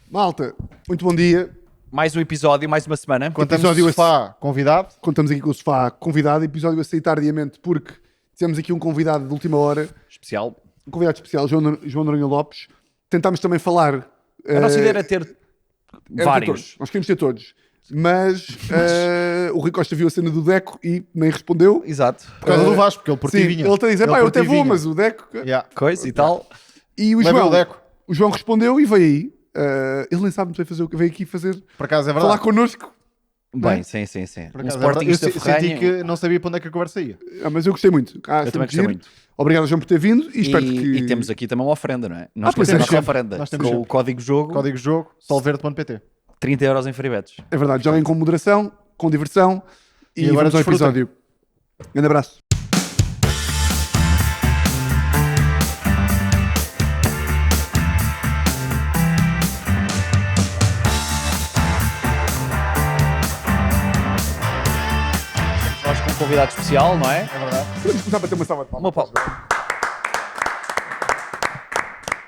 Malta, muito bom dia. Mais um episódio, mais uma semana. Contamos Episódio o sofá convidado. Contamos aqui com o sofá convidado, episódio a sair tardiamente porque temos aqui um convidado de última hora, Especial. um convidado especial, João Noronha Lopes. Tentámos também falar... A nossa ideia era ter era ter vários. todos. Nós queríamos ter todos. Mas o Rui Costa viu a cena do Deco e nem respondeu. Exato. Por causa do Vasco, porque ele por ti Sim, vinha. ele está a dizer, pá, eu por até ti vou, vinha. mas o Deco... Yeah. Coisa e tal. E o Leva João, o Deco. o João respondeu e veio aí. Ele nem sabe muito bem fazer o que veio aqui fazer. Por acaso é Falar verdade. connosco. Bem, sim. Por Um acaso é verdade. Sportingista Eu senti ferrenho. que não sabia para onde é que a conversa ia. Mas eu gostei muito. Eu também sempre gostei giro. muito. Obrigado, João, por ter vindo. E espero que... E temos aqui também uma oferenda, não é? Não pois esquecemos é, a oferenda. Nós temos Com o sempre. código jogo, Código de jogo, solverde.pt. 30 euros em freebets. É verdade, joguem com moderação, com diversão e agora vamos ao desfrutem. episódio. Grande abraço. Nós com um convidado especial, não é? É verdade. Podemos começar a bater uma salva de palmas. Uma palma.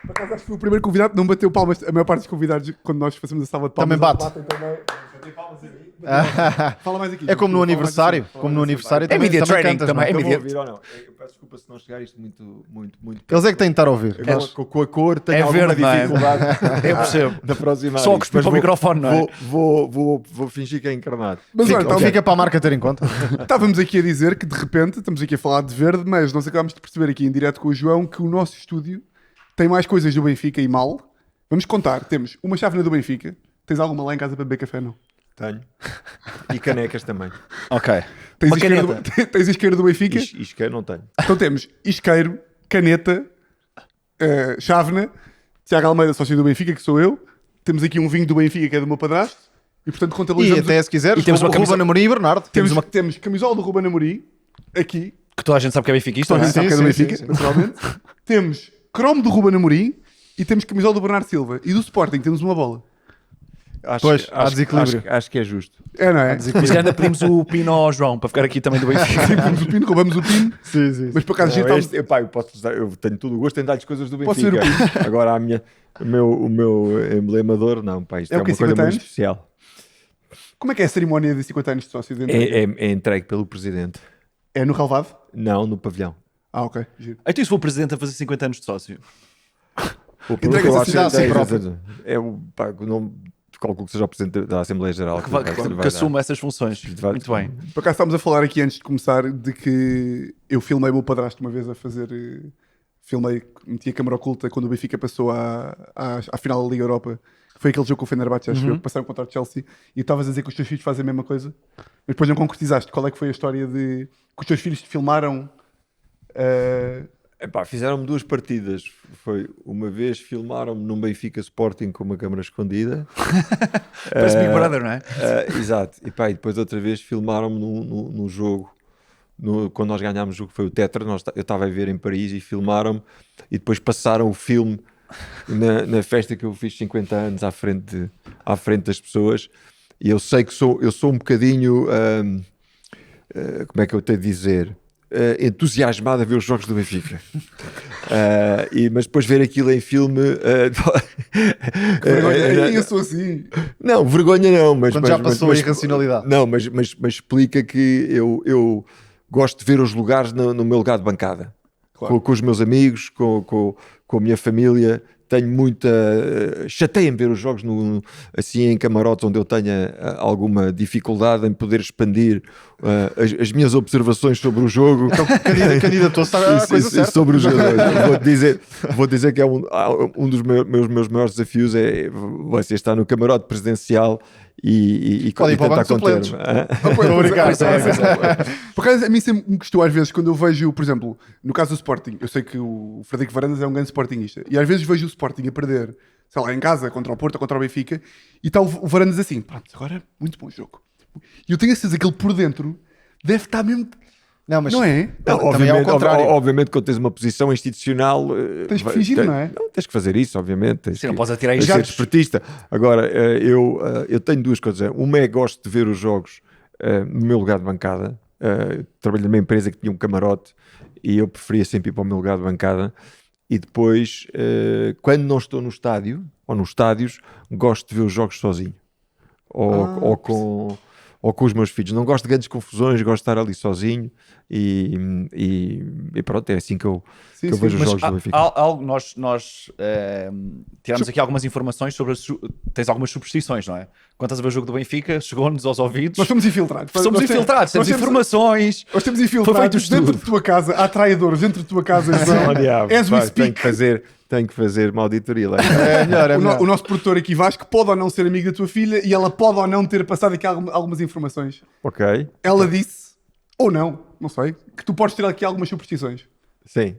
Por acaso acho que foi o primeiro convidado que não bateu palmas. A maior parte dos convidados, quando nós fazemos a salva de palmas... Também bate. batem também. Fala mais aqui. É como no Fala mais aniversário. assim. Como no aniversário É também, media também training, cantas, também. não É é? media- Eu vou ouvir ou não? Eu peço desculpa se não chegar isto muito. Eles é que têm de estar a ouvir. Agora, com a cor tenho É alguma verde, não é? dificuldade Eu percebo. de aproximar. Só isto, cuspir mas para o microfone, não é? Vou fingir que é encarnado. Mas olha, Fica, fica para a marca ter em conta. estávamos aqui a dizer que de repente estamos aqui a falar de verde, mas nós acabámos de perceber aqui em direto com o João que o nosso estúdio tem mais coisas do Benfica e mal. Vamos contar. Temos uma chávena do Benfica. Tens alguma lá em casa para beber café, não? Tenho. E canecas também. Ok. Tens Uma isqueiro caneta. tens isqueiro do Benfica? Isqueiro não tenho. Então temos isqueiro, caneta, chávena, Tiago Almeida, sócio do Benfica, que sou eu. Temos aqui um vinho do Benfica, que é do meu padrasto. E portanto E contabilizamos... até se quiseres, E temos uma Ruben camisa- Amorim e Bernardo. Temos camisola do Ruben Amorim, aqui. Que toda a gente sabe que é benfiquista, Só a não é? gente sabe que é do Sim, Benfica, sim. naturalmente. Temos cromo do Ruben Amorim e temos camisola do Bernardo Silva. E do Sporting temos uma bola. Pois, há desequilíbrio. Acho que é justo. É, não é? Por isso que ainda pedimos o pino ao João, para ficar aqui também do Benfica. Roubamos o pino, roubamos o pino. Sim. Mas por acaso Não, giro, estamos- epá, eu tenho todo o gosto em dar-lhes coisas do Pode ser Benfica. Agora o meu emblemador, não, pá, isto É é, o quê, uma coisa 50 muito anos? especial. Como é que é a cerimónia de 50 anos de sócio dentro? É entregue pelo presidente. É no relvado? Não, no pavilhão. Ah, ok. Giro. Então, se for o presidente a fazer 50 anos de sócio. Entrega-se Eu a acho cidade que a si próprio. É o nome, calculo que seja o presidente da Assembleia Geral. Que assuma essas funções. Vai- Muito bem. Por acaso estávamos a falar aqui antes de começar de que eu filmei o meu padrasto uma vez a fazer... Filmei, meti a câmara oculta quando o Benfica passou à final da Liga Europa. Foi aquele jogo com o Fenerbahçe, acho eu, que passaram contra o Chelsea. E estavas a dizer que os teus filhos fazem a mesma coisa. Mas depois não concretizaste. Qual é que foi a história de... Que os teus filhos te filmaram... Epá, fizeram-me 2 partidas. Foi uma vez filmaram-me num Benfica Sporting com uma câmara escondida. Parece Big Brother, não é? Exato. E, pá, e depois outra vez filmaram-me num jogo. Quando nós ganhámos o jogo, foi o Tetra. Eu estava a ver em Paris e filmaram-me. E depois passaram o filme na festa que eu fiz 50 anos à frente das pessoas. E eu sei que eu sou um bocadinho... como é que eu tenho de dizer? Entusiasmado a ver os jogos do Benfica. Mas depois ver aquilo em filme... eu sou assim. Não, vergonha não. Mas, Quando já passou a irracionalidade. Não, mas explica que eu gosto de ver os lugares no meu lugar de bancada. Claro. Com os meus amigos, com a minha família. Tenho muita... Chateia-me ver os jogos assim em camarotes onde eu tenha alguma dificuldade em poder expandir as minhas observações sobre o jogo. Então, candidatou-se à coisa certa. Sobre os jogadores. Vou dizer que é um dos meus maiores desafios é você estar no camarote presidencial e Pode ir para o tentar banco de suplentes. Por acaso, a mim sempre me custou às vezes quando eu vejo, por exemplo, no caso do Sporting, eu sei que o Frederico Varandas é um grande sportingista e às vezes vejo o Sporting a perder, sei lá, em casa, contra o Porto ou contra o Benfica e está o Varandas assim, pronto, agora muito bom jogo. E eu tenho a certeza que ele por dentro deve estar mesmo... Não, mas Não é? também é ao contrário. Obviamente, quando tens uma posição institucional, Tens que fingir, não é? Não, tens que fazer isso, obviamente. Tens Sim, que, não podes atirar tens que ser jatos. desportista. Agora, eu tenho 2 coisas. Uma é gosto de ver os jogos no meu lugar de bancada. Trabalhei numa empresa que tinha um camarote e eu preferia sempre ir para o meu lugar de bancada. E depois, quando não estou no estádio, ou nos estádios, gosto de ver os jogos sozinho. Ou com os meus filhos. Não gosto de grandes confusões, gosto de estar ali sozinho e pronto, é assim que eu vejo os jogos do Benfica. Nós tiramos aqui algumas informações sobre tens algumas superstições, não é? Quando estás a ver o jogo do Benfica, chegou-nos aos ouvidos. Nós somos infiltrados. Temos informações. Nós temos infiltrados dentro de tua casa. Há traidores dentro de tua casa. As we speak. Tenho que fazer uma auditoria lá. É melhor. O nosso produtor aqui, Vasco, pode ou não ser amigo da tua filha e ela pode ou não ter passado aqui algumas informações. Ok. Ela disse, ou não sei, que tu podes ter aqui algumas superstições. Sim.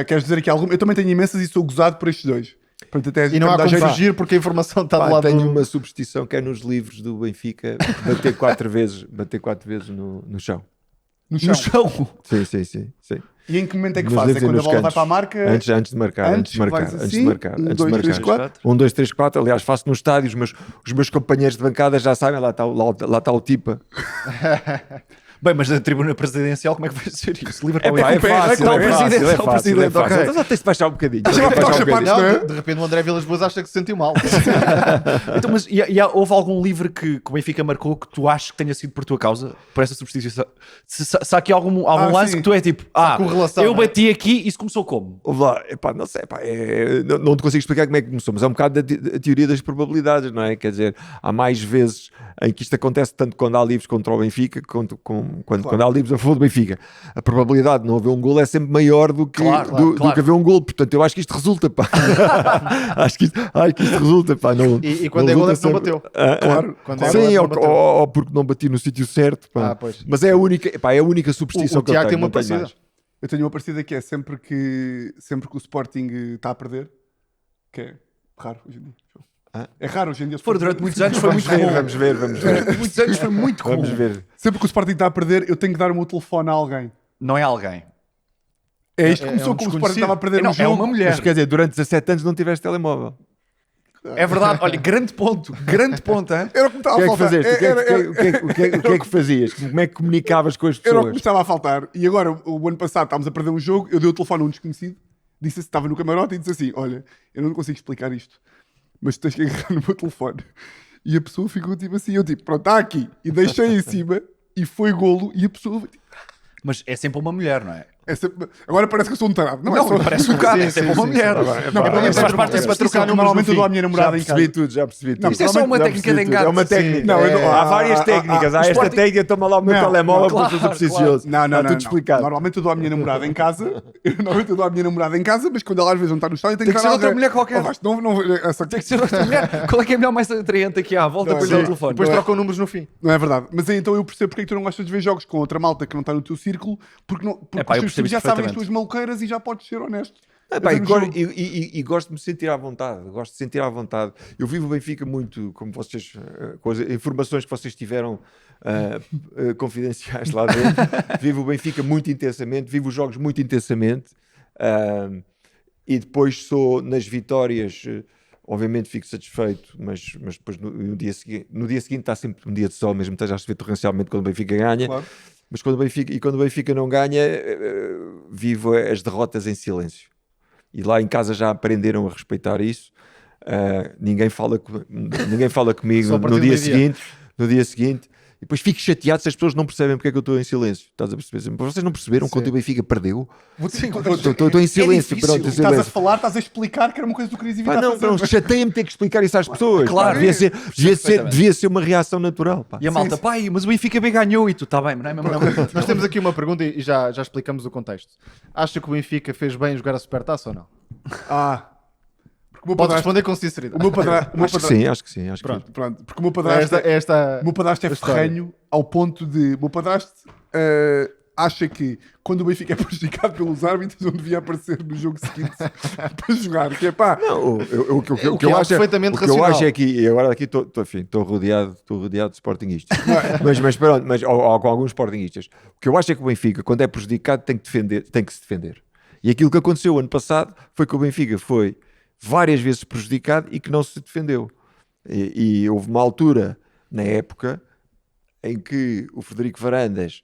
Queres dizer aqui alguma? Eu também tenho imensas e sou gozado por estes dois. Portanto, até E não há como fugir porque a informação está do lado tenho uma superstição que é nos livros do Benfica bater 4 vezes no chão. No chão. Sim. E em que momento é que Nos fazes? É livros e quando a nos bola vai cantos. para a marca? Antes de marcar. Antes de marcar. 1, 2, 3, 4. 1, 2, 3, 4. Aliás, faço nos estádios, mas os meus companheiros de bancada já sabem, lá está o Tipa. Bem, mas na tribuna presidencial, como é que vai ser isso? Liverpool É fácil. ok. Então já tens de baixar um bocadinho. De repente o André Vilas Boas acha que se sentiu mal. Então, mas houve algum livro que o Benfica marcou que tu achas que tenha sido por tua causa? Por essa superstição? Se há aqui algum lance sim. que tu é tipo, correlação, eu bati aqui e isso começou como? Não sei, não te consigo explicar como é que começou, mas é um bocado da teoria das probabilidades, não é? Quer dizer, há mais vezes em que isto acontece tanto quando há livros contra o Benfica, quando há livros a favor do Benfica. A probabilidade de não haver um golo é sempre maior do que haver um golo. Portanto, eu acho que isto resulta, pá. acho que isto resulta, pá. E quando é golo é que não bateu. Claro. Sim, ou porque não bati no sítio certo, pá. Mas é a única superstição que eu Tiago tenho. tem uma parecida. Eu tenho uma parecida que é sempre que o Sporting está a perder, que é raro hoje em dia. É raro hoje em dia. Durante muitos anos foi muito bom. Vamos ver. Durante muitos anos foi muito bom. Vamos ver. Sempre que o Sporting está a perder, eu tenho que dar o meu telefone a alguém. Não é alguém. É isto que começou com o Sporting estava a perder Não, um jogo. é uma mulher. Mas quer dizer, durante 17 anos não tiveste telemóvel. É verdade. Olha, grande ponto, hein? Era o que me estava a faltar. O que é que fazias? Como é que comunicavas com as Era o que me pessoas? estava a faltar. E agora, o ano passado, estávamos a perder um jogo, eu dei o telefone a um desconhecido, disse assim, estava no camarote e disse assim, olha, eu não consigo explicar isto, mas tens que agarrar no meu telefone. E a pessoa ficou tipo assim, eu tipo, pronto, está aqui. E deixei em cima e foi golo e a pessoa... Mas é sempre uma mulher, não é? Agora parece que eu sou um tarado. Não, é só... parece um bocado, é sempre uma mulher. Não, faz parte dessa trocar. Normalmente eu dou à minha namorada em casa. Já percebi tudo. Não, Isto é só uma técnica de engate. É uma técnica. Não, há várias técnicas. Há esta técnica, toma lá o meu telemóvel porque sou supersticioso. Não. Está tudo explicado. Normalmente eu dou à minha namorada em casa. Mas quando ela às vezes não está no estádio, tem que ser outra mulher qualquer. Tem que ser outra mulher. Qual é que é a mulher mais atraente aqui à volta para lhe dar o telefone? Depois trocam números no fim. Não é verdade. Mas aí então eu percebo porque é que tu não gostas de ver jogos com outra malta que não está no teu círculo, porque os teus filhos já sabem as tuas maluqueiras e já podes ser honesto. E gosto de me sentir à vontade. Gosto de sentir à vontade. Eu vivo o Benfica muito, como vocês, com as informações que vocês tiveram confidenciais lá dentro. Vivo o Benfica muito intensamente, vivo os jogos muito intensamente. E depois sou nas vitórias. Obviamente fico satisfeito, mas depois no dia seguinte está sempre um dia de sol, mesmo que esteja a chover torrencialmente quando o Benfica ganha. Claro. Mas quando o Benfica não ganha, vivo as derrotas em silêncio. E lá em casa já aprenderam a respeitar isso. Ninguém fala comigo no dia seguinte. E depois fico chateado se as pessoas não percebem porque é que eu estou em silêncio. Estás a perceber? Vocês não perceberam quando o Benfica perdeu? Estou em silêncio. Pronto, estás a falar, estás a explicar que era uma coisa que tu querias evitar. Não, chateia-me ter que explicar isso às pessoas. Claro. Devia ser uma reação natural. Pá. E a malta, pai, mas o Benfica bem ganhou e tu, está bem, mas não é mesmo. Nós temos aqui uma pergunta e já explicamos o contexto. Acha que o Benfica fez bem jogar a Supertaça ou não? Pode responder com sinceridade. Acho que sim. Pronto. Porque o meu padrasto é ferrenho ao ponto de... O meu padrasto acha que quando o Benfica é prejudicado pelos árbitros não devia aparecer no jogo seguinte para jogar. Que é pá... Não, o que eu acho perfeitamente racional. O que eu acho é que... E agora aqui estou rodeado de sportinguistas. mas ou com alguns sportinguistas. O que eu acho é que o Benfica, quando é prejudicado, tem que se defender. E aquilo que aconteceu ano passado foi que o Benfica foi várias vezes prejudicado e que não se defendeu. E houve uma altura, na época, em que o Frederico Varandas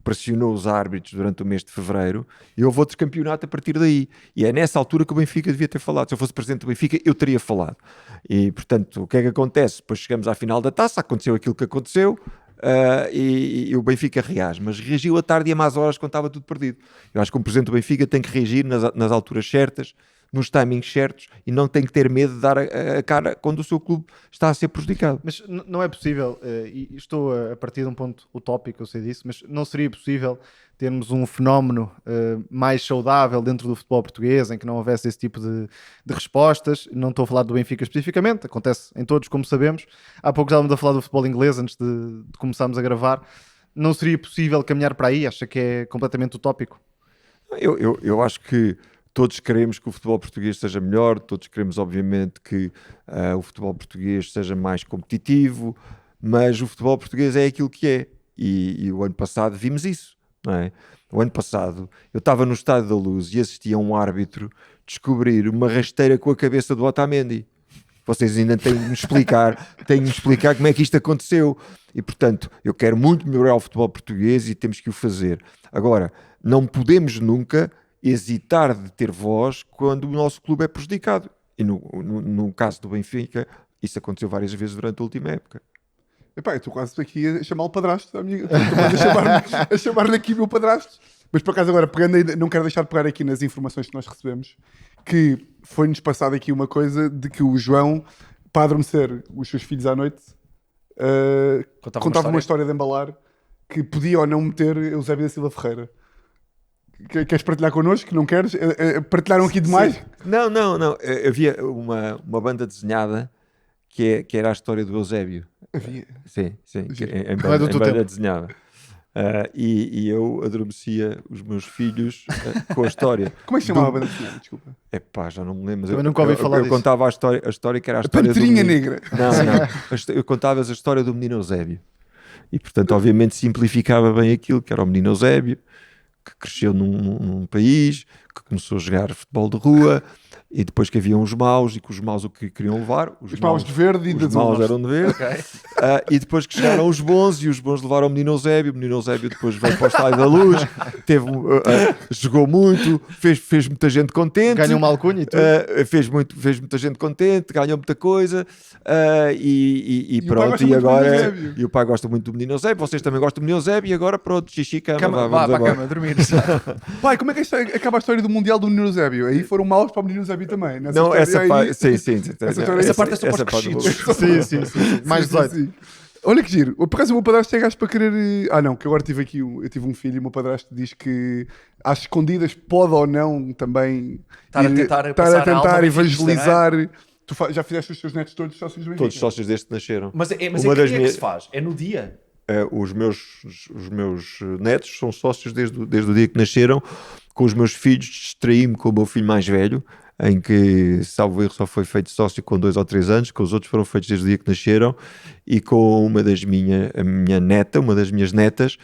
pressionou os árbitros durante o mês de fevereiro e houve outro campeonato a partir daí. E é nessa altura que o Benfica devia ter falado. Se eu fosse presidente do Benfica, eu teria falado. E, portanto, o que é que acontece? Depois chegamos à final da taça, aconteceu aquilo que aconteceu e o Benfica reage. Mas reagiu à tarde e a más horas quando estava tudo perdido. Eu acho que um presidente do Benfica tem que reagir nas alturas certas, nos timings certos e não tem que ter medo de dar a cara quando o seu clube está a ser prejudicado. Mas não é possível, e estou a partir de um ponto utópico, eu sei disso, mas não seria possível termos um fenómeno mais saudável dentro do futebol português, em que não houvesse esse tipo de respostas? Não estou a falar do Benfica especificamente, acontece em todos, como sabemos. Há pouco estávamos a falar do futebol inglês antes de começarmos a gravar. Não seria possível caminhar para aí? Acha que é completamente utópico? Eu acho que todos queremos que o futebol português seja melhor, todos queremos, obviamente, que o futebol português seja mais competitivo, mas o futebol português é aquilo que é. E o ano passado vimos isso, não é? O ano passado eu estava no Estádio da Luz e assisti a um árbitro descobrir uma rasteira com a cabeça do Otamendi. Vocês ainda têm de me explicar, como é que isto aconteceu. E, portanto, eu quero muito melhorar o futebol português e temos que o fazer. Agora, não podemos nunca hesitar de ter voz quando o nosso clube é prejudicado. E no caso do Benfica, isso aconteceu várias vezes durante a última época. Epá, eu estou quase aqui a chamar o padrasto, amiga. Estou a chamar-lhe aqui meu padrasto. Mas por acaso agora, não quero deixar de pegar aqui nas informações que nós recebemos, que foi-nos passado aqui uma coisa de que o João, para adormecer os seus filhos à noite, contava uma história de embalar que podia ou não meter Eusébio da Silva Ferreira. Queres partilhar connosco? Não queres? Partilharam aqui demais? Sim. Não. Havia uma banda desenhada que era a história do Eusébio. Havia? Sim. Em banda desenhada. E eu adormecia os meus filhos com a história. Como é que se chamava a banda desenhada? Desculpa. Já não me lembro. Eu nunca ouvi falar disso. Eu contava a história que era a história Panterinha do Negra. Não. Eu contava a história do menino Eusébio. E, portanto, obviamente simplificava bem aquilo, que era o menino Eusébio, que cresceu num país, que começou a jogar futebol de rua, e depois que haviam os maus, e que os maus o que queriam levar... Os maus de verde e de azul. Os maus eram de verde. Okay. E depois que chegaram os bons, e os bons levaram o menino Eusébio depois veio para o Estádio da Luz, jogou muito, fez muita gente contente. Ganhou uma alcunha e tudo. Fez muita gente contente, ganhou muita coisa, e pronto, e agora... E o pai gosta muito do menino Eusébio, vocês também gostam do menino Eusébio, e agora pronto, xixi, cama, vá para a cama, dormir. Pai, como é que acaba a história do Mundial do menino Eusébio? Aí foram maus para o menino Eusébio também. Não, essa parte... Sim. Essa parte é só para os crescidos. Sim. Mais 18. Sim. Olha que giro. Por acaso o meu padrasto é gajo para querer... não, que agora tive aqui... Eu tive um filho e o meu padrasto diz que às escondidas pode ou não também... Estar a tentar evangelizar... Tu já fizeste os teus netos todos sócios do Benfica? Todos sócios desde que nasceram. Mas que é que se faz? É no dia? Os meus netos são sócios desde o dia que nasceram. Com os meus filhos distraí-me com o meu filho mais velho, em que, salvo erro, só foi feito sócio com 2 ou 3 anos, com os outros foram feitos desde o dia que nasceram, e com uma das minhas netas,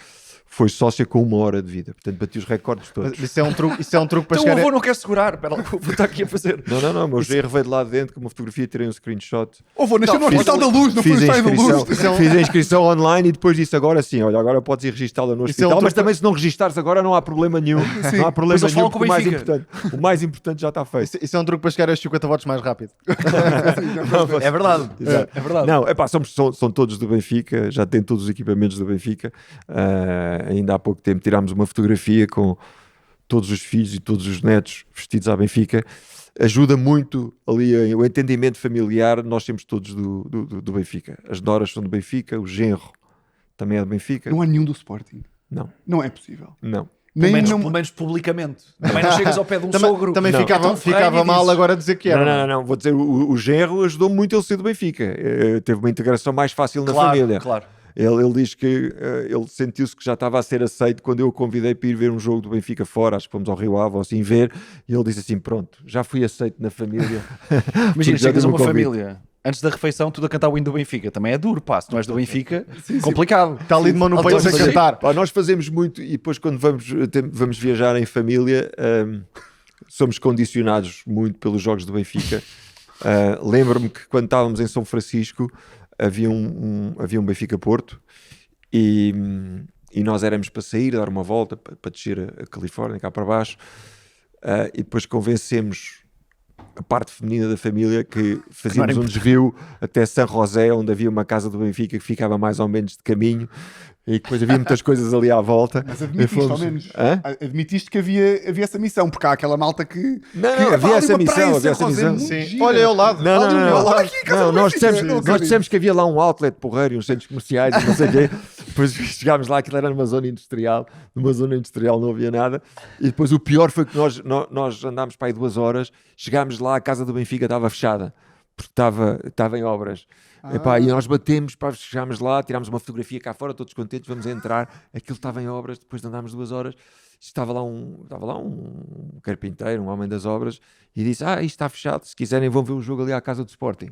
foi sócia com 1 hora de vida. Portanto, bati os recordes todos. Mas isso é um truque para então chegar... o avô não quer segurar. Espera lá, vou estar aqui a fazer... Não, o meu genro veio de lá dentro com uma fotografia, tirei um screenshot. Vou nascer no Hospital da Luz, não foi no Estádio da Luz. Fiz a inscrição online e depois disse agora sim, olha, agora podes ir registá-la no hospital, mas também se não registares agora não há problema nenhum. Sim. Não há problema nenhum, porque o mais importante já está feito. Isso é um truque para chegar a 50 votos mais rápido. É verdade. É verdade. Não, são todos do Benfica, já têm todos os equipamentos do Benfica. Ainda há pouco tempo tirámos uma fotografia com todos os filhos e todos os netos vestidos à Benfica. Ajuda muito ali o entendimento familiar. Nós temos todos do Benfica. As noras são do Benfica, o genro também é do Benfica. Não há nenhum do Sporting? Não. Não é possível? Não. Pelo menos publicamente. Também não chegas ao pé de um sogro. Também ficava mal agora dizer que era. Não. Vou dizer, o genro ajudou muito ele ser do Benfica. Teve uma integração mais fácil na família. Claro. Ele diz que ele sentiu-se que já estava a ser aceito quando eu o convidei para ir ver um jogo do Benfica fora, acho que fomos ao Rio Ave ou assim ver, e ele disse assim, pronto, já fui aceito na família. Imagina, chegas a uma família, antes da refeição, tudo a cantar o hino do Benfica, também é duro, pá, se não és do Benfica, complicado. Está ali de mão no peito a cantar. Nós fazemos muito, e depois quando vamos viajar em família, somos condicionados muito pelos jogos do Benfica. Lembro-me que quando estávamos em São Francisco, havia um Benfica Porto e e nós éramos para sair, dar uma volta, para descer a Califórnia, cá para baixo, e depois convencemos a parte feminina da família que fazíamos um desvio até San José, onde havia uma casa do Benfica que ficava mais ou menos de caminho, e depois havia muitas coisas ali à volta. Mas admitiste, ao menos. Admitiste que havia essa missão, porque há aquela malta que. Não, que, havia ali essa uma missão, praia em havia San essa José, missão. muito Sim. gira. Olha, ao lado. Não, nós Benfica, dissemos que havia lá um outlet porreiro e uns centros comerciais e não sei o quê. Depois chegámos lá, aquilo era numa zona industrial não havia nada. E depois o pior foi que nós andámos para aí 2 horas, chegámos lá, a casa do Benfica estava fechada, porque estava em obras. Epá, e nós batemos, chegámos lá, tirámos uma fotografia cá fora, todos contentes, vamos entrar, aquilo estava em obras, depois de andarmos 2 horas, estava lá um carpinteiro, um homem das obras, e disse, isto está fechado, se quiserem vão ver o jogo ali à casa do Sporting.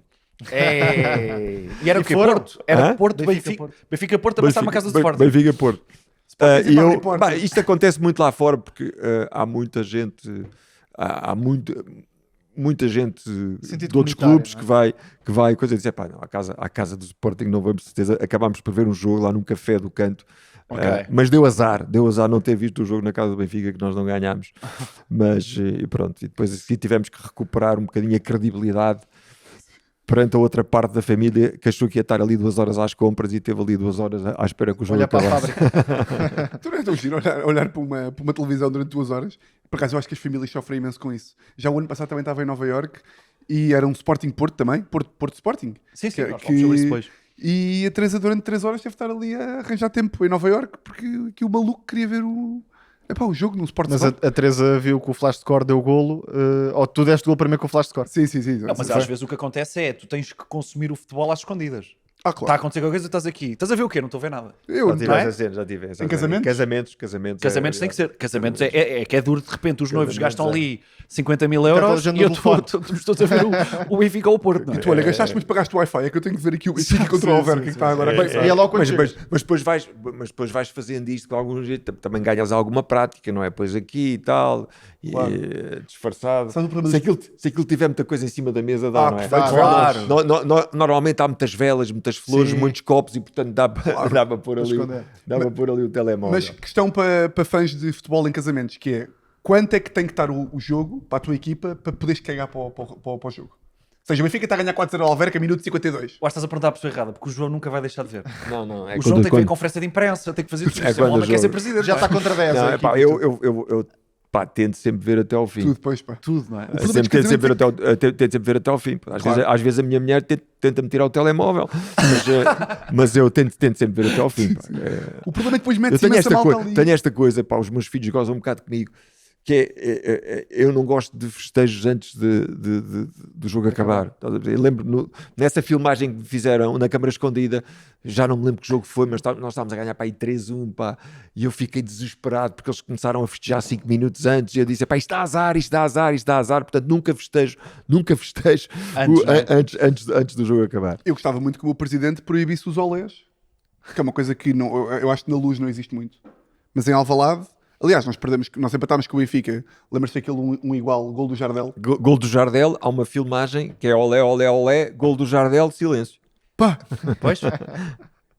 E era o quê? foram? Porto? Era Porto, Benfica, Benfica, Porto a passar uma casa do Sporting. Benfica Porto. Sporting E abre portas. isto acontece muito lá fora, porque há muita gente, muita gente Sentido de outros comunitário, clubes não é? que vai coisa dizer, pá, não, à casa do Sporting não vamos, certeza, acabámos por ver um jogo lá num café do canto. Ok. Mas deu azar não ter visto o jogo na casa do Benfica, que nós não ganhámos. Mas e pronto, e depois assim tivemos que recuperar um bocadinho a credibilidade perante a outra parte da família, que achou que ia estar ali 2 horas às compras e teve ali 2 horas à espera que o jogo Olha para a acabasse. fábrica. Tu não é tão giro olhar para uma televisão durante 2 horas. Por acaso eu acho que as famílias sofrem imenso com isso. Já o ano passado também estava em Nova Iorque e era um Sporting Porto também, Porto Sporting. Sim, nós falamos sobre isso depois. E a Teresa durante 3 horas teve de estar ali a arranjar tempo em Nova Iorque porque o maluco queria ver o jogo no Sport Mas Sport. a Teresa viu que o flash score deu golo, ou tu deste golo primeiro com o flash score. Sim. Não, mas às vezes o que acontece é tu tens que consumir o futebol às escondidas. Está a Claro. acontecer qualquer coisa, estás aqui. Estás a ver o quê? Não estou a ver nada. Eu, Já tive não é? essa cena, já tive. Em casamentos? Casamentos Tem que ser. Casamentos é que é duro, de repente os noivos gastam ali 50 mil toda a euros gente e eu no estou a ver o Benfica ou o Porto. Não é? E tu, olha, gastaste muito, pagaste o Wi-Fi. É que eu tenho que ver aqui o Benfica contra o Alverca que está agora a passar. E é logo quando Mas chegas. depois vais fazendo isto com algum jeito, também ganhas alguma prática, não é? Pois aqui e tal, Claro. e disfarçado. Sabe o problema Se aquilo tiver muita coisa em cima da mesa, dá, não é? perfeito. Claro. Normalmente há muitas velas, muitas flores, Sim. muitos copos e portanto dá para pôr ali, esconder. o telemóvel. Mas questão para fãs de futebol em casamentos, que é quanto é que tem que estar o jogo para a tua equipa para poderes cagar para o jogo? Ou seja, o Benfica está a ganhar 4-0 ao Alverca, minuto 52. Eu acho que estás a perguntar a pessoa errada, porque o João nunca vai deixar de ver. Não, é O João tem que ver conferência de imprensa, tem que fazer tudo. É Isso é um quando homem o que quer ser jogo- presidente. Já não é? está contra 10. Não, a é pá, equipa. eu tento sempre ver até ao fim. Tudo depois, pá. Tudo, não é? problema Sempre, de tento sempre casamento tento sempre ver até ao fim. Claro. Às vezes a minha mulher tenta-me tirar o telemóvel, mas eu tento sempre ver até ao fim. Pá. O problema é que depois Eu mete-se tenho imensa malta ali. tenho esta coisa, pá, os meus filhos gozam um bocado comigo, que eu não gosto de festejos antes do jogo acabar. Estás a ver? Eu lembro nessa filmagem que fizeram na câmara escondida, já não me lembro que jogo foi, mas nós estávamos a ganhar para aí 3-1, pá, e eu fiquei desesperado porque eles começaram a festejar 5 minutos antes e eu disse, pá, isto dá azar, portanto nunca festejo antes do jogo acabar. Eu gostava muito que o meu presidente proibisse os olés, que é uma coisa que eu acho que na Luz não existe muito. Mas em Alvalade, aliás, nós empatámos com o Benfica. Lembras-te daquele um igual, gol do Jardel? Gol do Jardel, há uma filmagem que é olé, gol do Jardel, silêncio. Pá! Pois?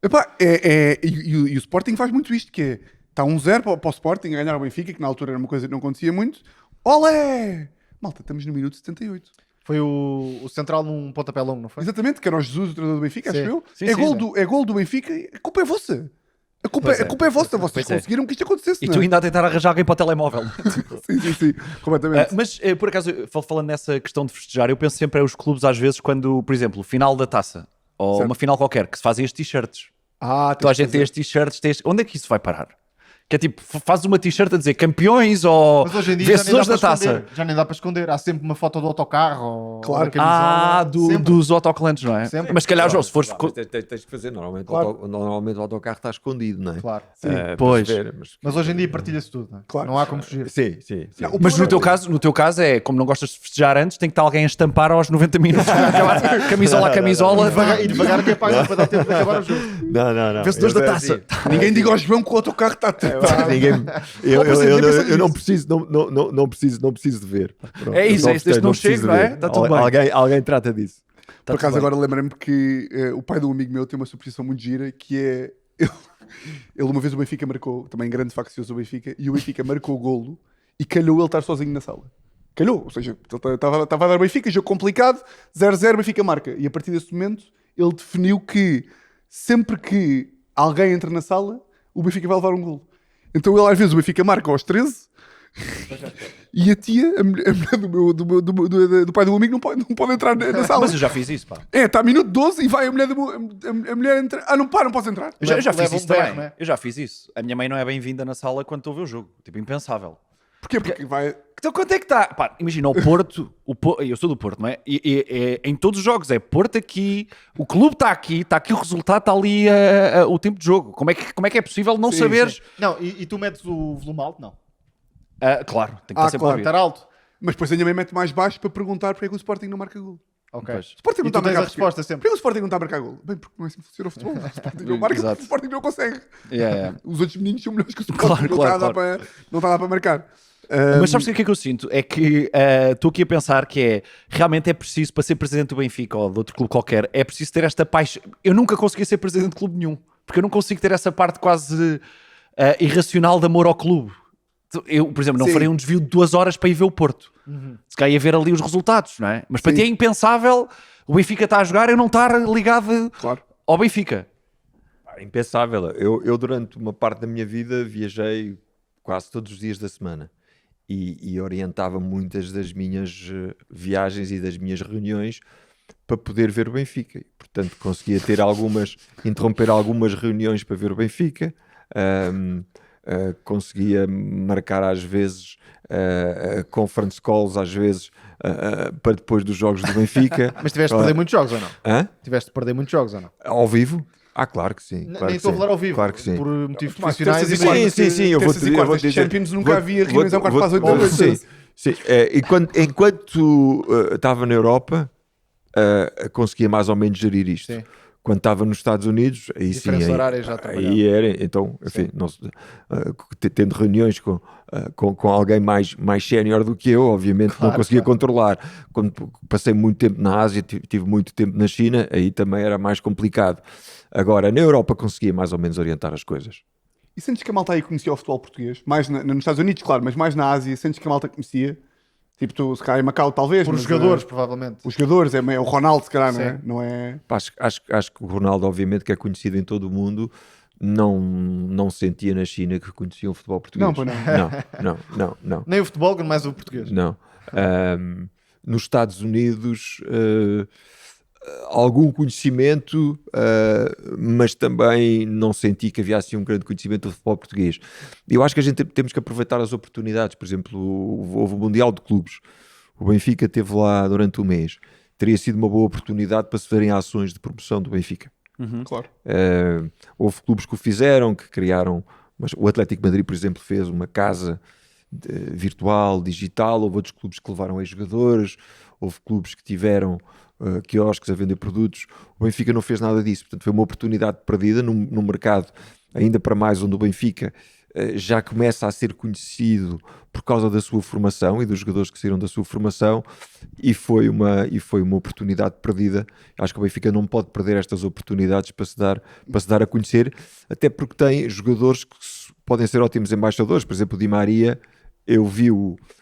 Epá, e o Sporting faz muito isto, que é, está 1-0 para o Sporting a ganhar o Benfica, que na altura era uma coisa que não acontecia muito. Olé! Malta, estamos no minuto 78. Foi o central num pontapé longo, não foi? Exatamente, que era o Jesus, o treinador do Benfica, Sim. acho eu. Sim, É sim, gol do Benfica, a culpa é vossa. A culpa Pois é. é vossa, vocês Pois é. conseguiram que isto acontecesse. E não tu é? ainda a tentar arranjar alguém para o telemóvel. Sim, completamente. Mas, por acaso, falando nessa questão de festejar, eu penso sempre os clubes, às vezes, quando, por exemplo, o final da taça, ou Certo. uma final qualquer, que se fazem estes t-shirts. Tu a gente tem estes t-shirts, onde é que isso vai parar? Que é tipo, fazes uma t-shirt a dizer campeões ou Mas hoje em dia já nem, vencedores dá da para taça. esconder. Já nem dá para esconder. Há sempre uma foto do autocarro. Ou Claro. da camisola. Sempre. Dos autocolantes, não é? Sempre. Mas se calhar, João, se fores... Claro, mas tens que fazer, normalmente, Claro. normalmente o autocarro está escondido, não é? Claro. Para Pois. se ver, Mas hoje em dia partilha-se tudo. Não é? Claro. Não há como fugir. Sim. Não, o Mas problema no teu caso é, como não gostas de festejar antes, tem que estar alguém a estampar aos 90 minutos. Camisola a camisola. E devagar que é para dar tempo de acabar o jogo. Não. Vencedores da taça. Assim, Ninguém diga ao João que o autocarro está ninguém, eu não preciso de ver. Pronto, É isso, eu é isso, desde não preciso chego, de não é? ver. Está tudo bem. Alguém trata disso. Tá Por acaso tudo bem. agora lembrei-me que o pai de um amigo meu tem uma superstição muito gira, que é Ele uma vez o Benfica marcou, também grande faccioso o Benfica, e o Benfica marcou o golo e calhou ele estar sozinho na sala. Calhou, ou seja, ele estava a dar Benfica, jogo complicado, 0-0, Benfica marca. E a partir desse momento ele definiu que sempre que alguém entra na sala, o Benfica vai levar um golo. Então ele às vezes o Benfica marca aos 13 e a tia, a mulher do pai do meu amigo não pode entrar na sala. Mas eu já fiz isso, pá. Está a minuto 12 e vai a mulher entrar. Não podes entrar. Eu já fiz Leva isso um berro, também. não é? Eu já fiz isso. A minha mãe não é bem-vinda na sala quando estou a ver o jogo. Tipo, impensável. Porquê? Porque vai... Então quanto é que está? Pá, imagina, o Porto, eu sou do Porto, não é? E em todos os jogos é Porto aqui, o clube está aqui o resultado, está ali o tempo de jogo. Como é que é possível não Sim, saberes? sim. Não, e tu metes o volume alto? Não. Claro, tem que estar sempre claro. a ouvir. Estar alto? Mas depois a minha mãe mete mais baixo para perguntar porque é que o Sporting não marca gol. Ok. Pois. O Sporting não E está tu a tens marcar a resposta sempre. Porquê o Sporting não está a marcar gol? Bem, porque não é assim que funciona o futebol. O Sporting não marca Exato. porque o Sporting não consegue. Yeah. Os outros meninos são melhores que o Sporting. Claro, não claro, está a dar claro. não está a dar para marcar. Mas sabes o que é que eu sinto? É que estou aqui a pensar que realmente é preciso, para ser presidente do Benfica ou de outro clube qualquer, é preciso ter esta paixão. Eu nunca consegui ser presidente de clube nenhum, porque eu não consigo ter essa parte quase irracional de amor ao clube. Eu, por exemplo, não Sim. farei um desvio de 2 horas para ir ver o Porto. Se calhar ia ver ali os resultados, não é? Mas para Sim. ti é impensável o Benfica estar a jogar e eu não estar ligado Claro. ao Benfica. É impensável. Eu durante uma parte da minha vida viajei quase todos os dias da semana e orientava muitas das minhas viagens e das minhas reuniões para poder ver o Benfica. E, portanto, conseguia ter interromper algumas reuniões para ver o Benfica. Conseguia marcar às vezes conference calls às vezes para depois dos jogos do Benfica. Mas tiveste de perder muitos jogos ou não? Hã? Tiveste de perder muitos jogos ou não? Ao vivo? Claro que sim. Claro Nem que estou a sim. falar ao vivo. Claro que sim. Por motivos Mas profissionais. terças e e quartas- Sim, eu vou terças e quartas de Champions nunca havia reuniões ao quarto para as 8 da noite. Sim. Enquanto estava na Europa, conseguia mais ou menos gerir isto. Sim. Quando estava nos Estados Unidos, aí sim. Diferença horária já trabalhava. Aí era, então, enfim, tendo reuniões com alguém mais sénior do que eu, obviamente não conseguia controlar. Quando passei muito tempo na Ásia, tive muito tempo na China, aí também era mais complicado. Agora, na Europa conseguia mais ou menos orientar as coisas. E sentes que a malta aí conhecia o futebol português? Mais nos Estados Unidos, claro, mas mais na Ásia, sentes que a malta conhecia? Tipo, tu, se calhar em Macau, talvez. Por mas, jogadores, provavelmente. os jogadores, é o Ronaldo, se calhar, não é? Sim. Não é? Pá, acho que o Ronaldo, obviamente, que é conhecido em todo o mundo, não sentia na China que conhecia o futebol português. Não, pois não. Não. Nem o futebol, quanto mais o português. Não. Nos Estados Unidos, algum conhecimento, mas também não senti que havia assim um grande conhecimento do futebol português. Eu acho que a gente temos que aproveitar as oportunidades. Por exemplo, houve o Mundial de Clubes. O Benfica esteve lá durante um mês. Teria sido uma boa oportunidade para se fazerem ações de promoção do Benfica. Claro. Houve clubes que o fizeram, que criaram, mas o Atlético de Madrid, por exemplo, fez uma casa virtual, digital. Houve outros clubes que levaram ex-jogadores, houve clubes que tiveram quiosques a vender produtos. O Benfica não fez nada disso, portanto foi uma oportunidade perdida num mercado, ainda para mais onde o Benfica já começa a ser conhecido por causa da sua formação e dos jogadores que saíram da sua formação, e foi uma oportunidade perdida. Acho que o Benfica não pode perder estas oportunidades para se dar a conhecer, até porque tem jogadores que podem ser ótimos embaixadores. Por exemplo, o Di Maria,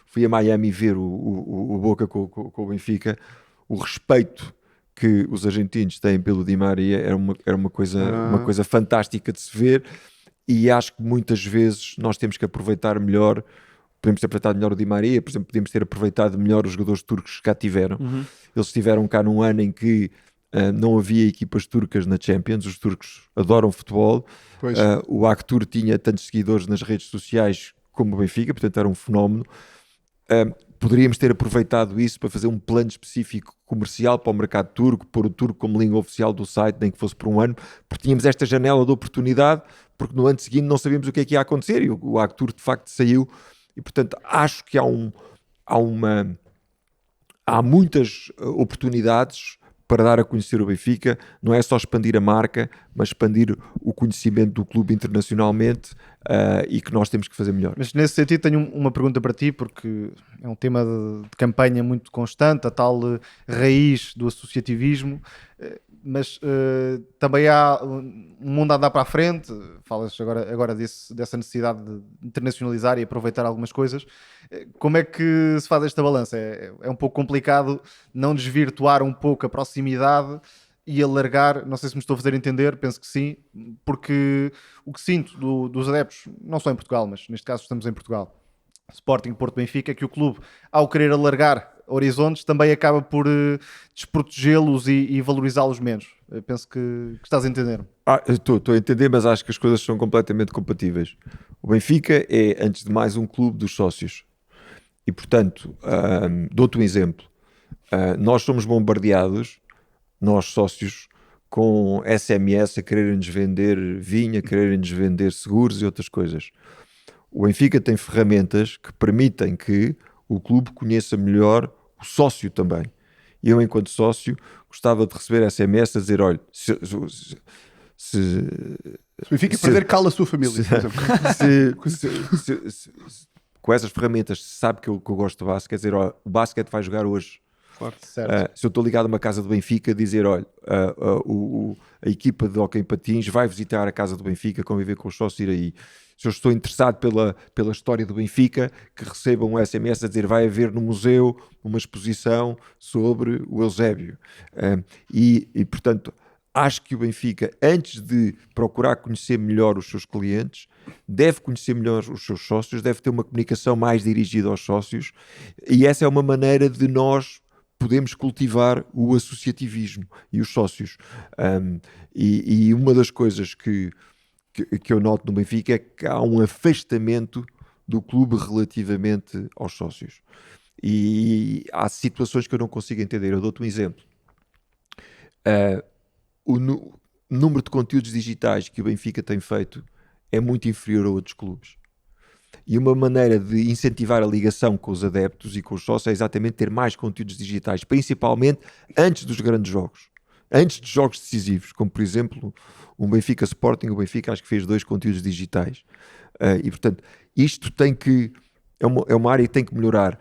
fui a Miami ver o Boca com o Benfica. O respeito que os argentinos têm pelo Di Maria era uma coisa fantástica de se ver. E acho que muitas vezes nós temos que aproveitar melhor. Podemos ter aproveitado melhor o Di Maria, por exemplo, podemos ter aproveitado melhor os jogadores turcos que cá tiveram. Eles estiveram cá num ano em que não havia equipas turcas na Champions. Os turcos adoram futebol. O Actur tinha tantos seguidores nas redes sociais como o Benfica, portanto era um fenómeno. Poderíamos ter aproveitado isso para fazer um plano específico comercial para o mercado turco, pôr o turco como língua oficial do site, nem que fosse por um ano, porque tínhamos esta janela de oportunidade, porque no ano seguinte não sabíamos o que é que ia acontecer, e o Actur de facto saiu, e portanto acho que há muitas oportunidades para dar a conhecer o Benfica. Não é só expandir a marca, mas expandir o conhecimento do clube internacionalmente. e que nós temos que fazer melhor. Mas nesse sentido tenho uma pergunta para ti, porque é um tema de campanha muito constante, a tal raiz do associativismo, mas também há um mundo a andar para a frente. Falas agora dessa necessidade de internacionalizar e aproveitar algumas coisas. Como é que se faz esta balança? É um pouco complicado não desvirtuar um pouco a proximidade e alargar, não sei se me estou a fazer entender, penso que sim, porque o que sinto dos adeptos, não só em Portugal, mas neste caso estamos em Portugal, Sporting, Porto, Benfica, é que o clube, ao querer alargar horizontes, também acaba por desprotegê-los e valorizá-los menos. Eu penso que estás a entender. Estou a entender, mas acho que as coisas são completamente compatíveis. O Benfica é, antes de mais, um clube dos sócios. E, portanto, dou-te um exemplo. Nós somos bombardeados, nós sócios, com SMS a quererem-nos vender vinho, a quererem-nos vender seguros e outras coisas. O Benfica tem ferramentas que permitem que o clube conheça melhor o sócio também. E eu, enquanto sócio, gostava de receber SMS a dizer, olha, se o Benfica perder, cala a sua família, por exemplo. Com essas ferramentas, se sabe que eu gosto de basquete, quer dizer, olha, o basquete vai jogar hoje. Claro. Se eu estou ligado a uma casa do Benfica, dizer, olha, a equipa de hóquei em patins vai visitar a casa do Benfica, conviver com os sócios, ir aí. Se eu estou interessado pela história do Benfica, que recebam um SMS a dizer, vai haver no museu uma exposição sobre o Eusébio. E portanto, acho que o Benfica, antes de procurar conhecer melhor os seus clientes, deve conhecer melhor os seus sócios, deve ter uma comunicação mais dirigida aos sócios, e essa é uma maneira de nós podemos cultivar o associativismo e os sócios. E uma das coisas que eu noto no Benfica é que há um afastamento do clube relativamente aos sócios. E há situações que eu não consigo entender. Eu dou-te um exemplo. O número de conteúdos digitais que o Benfica tem feito é muito inferior a outros clubes. E uma maneira de incentivar a ligação com os adeptos e com os sócios é exatamente ter mais conteúdos digitais, principalmente antes dos grandes jogos. Antes de jogos decisivos, como por exemplo o Benfica Sporting, o Benfica acho que fez 2 conteúdos digitais. E portanto, isto é uma área que tem que melhorar.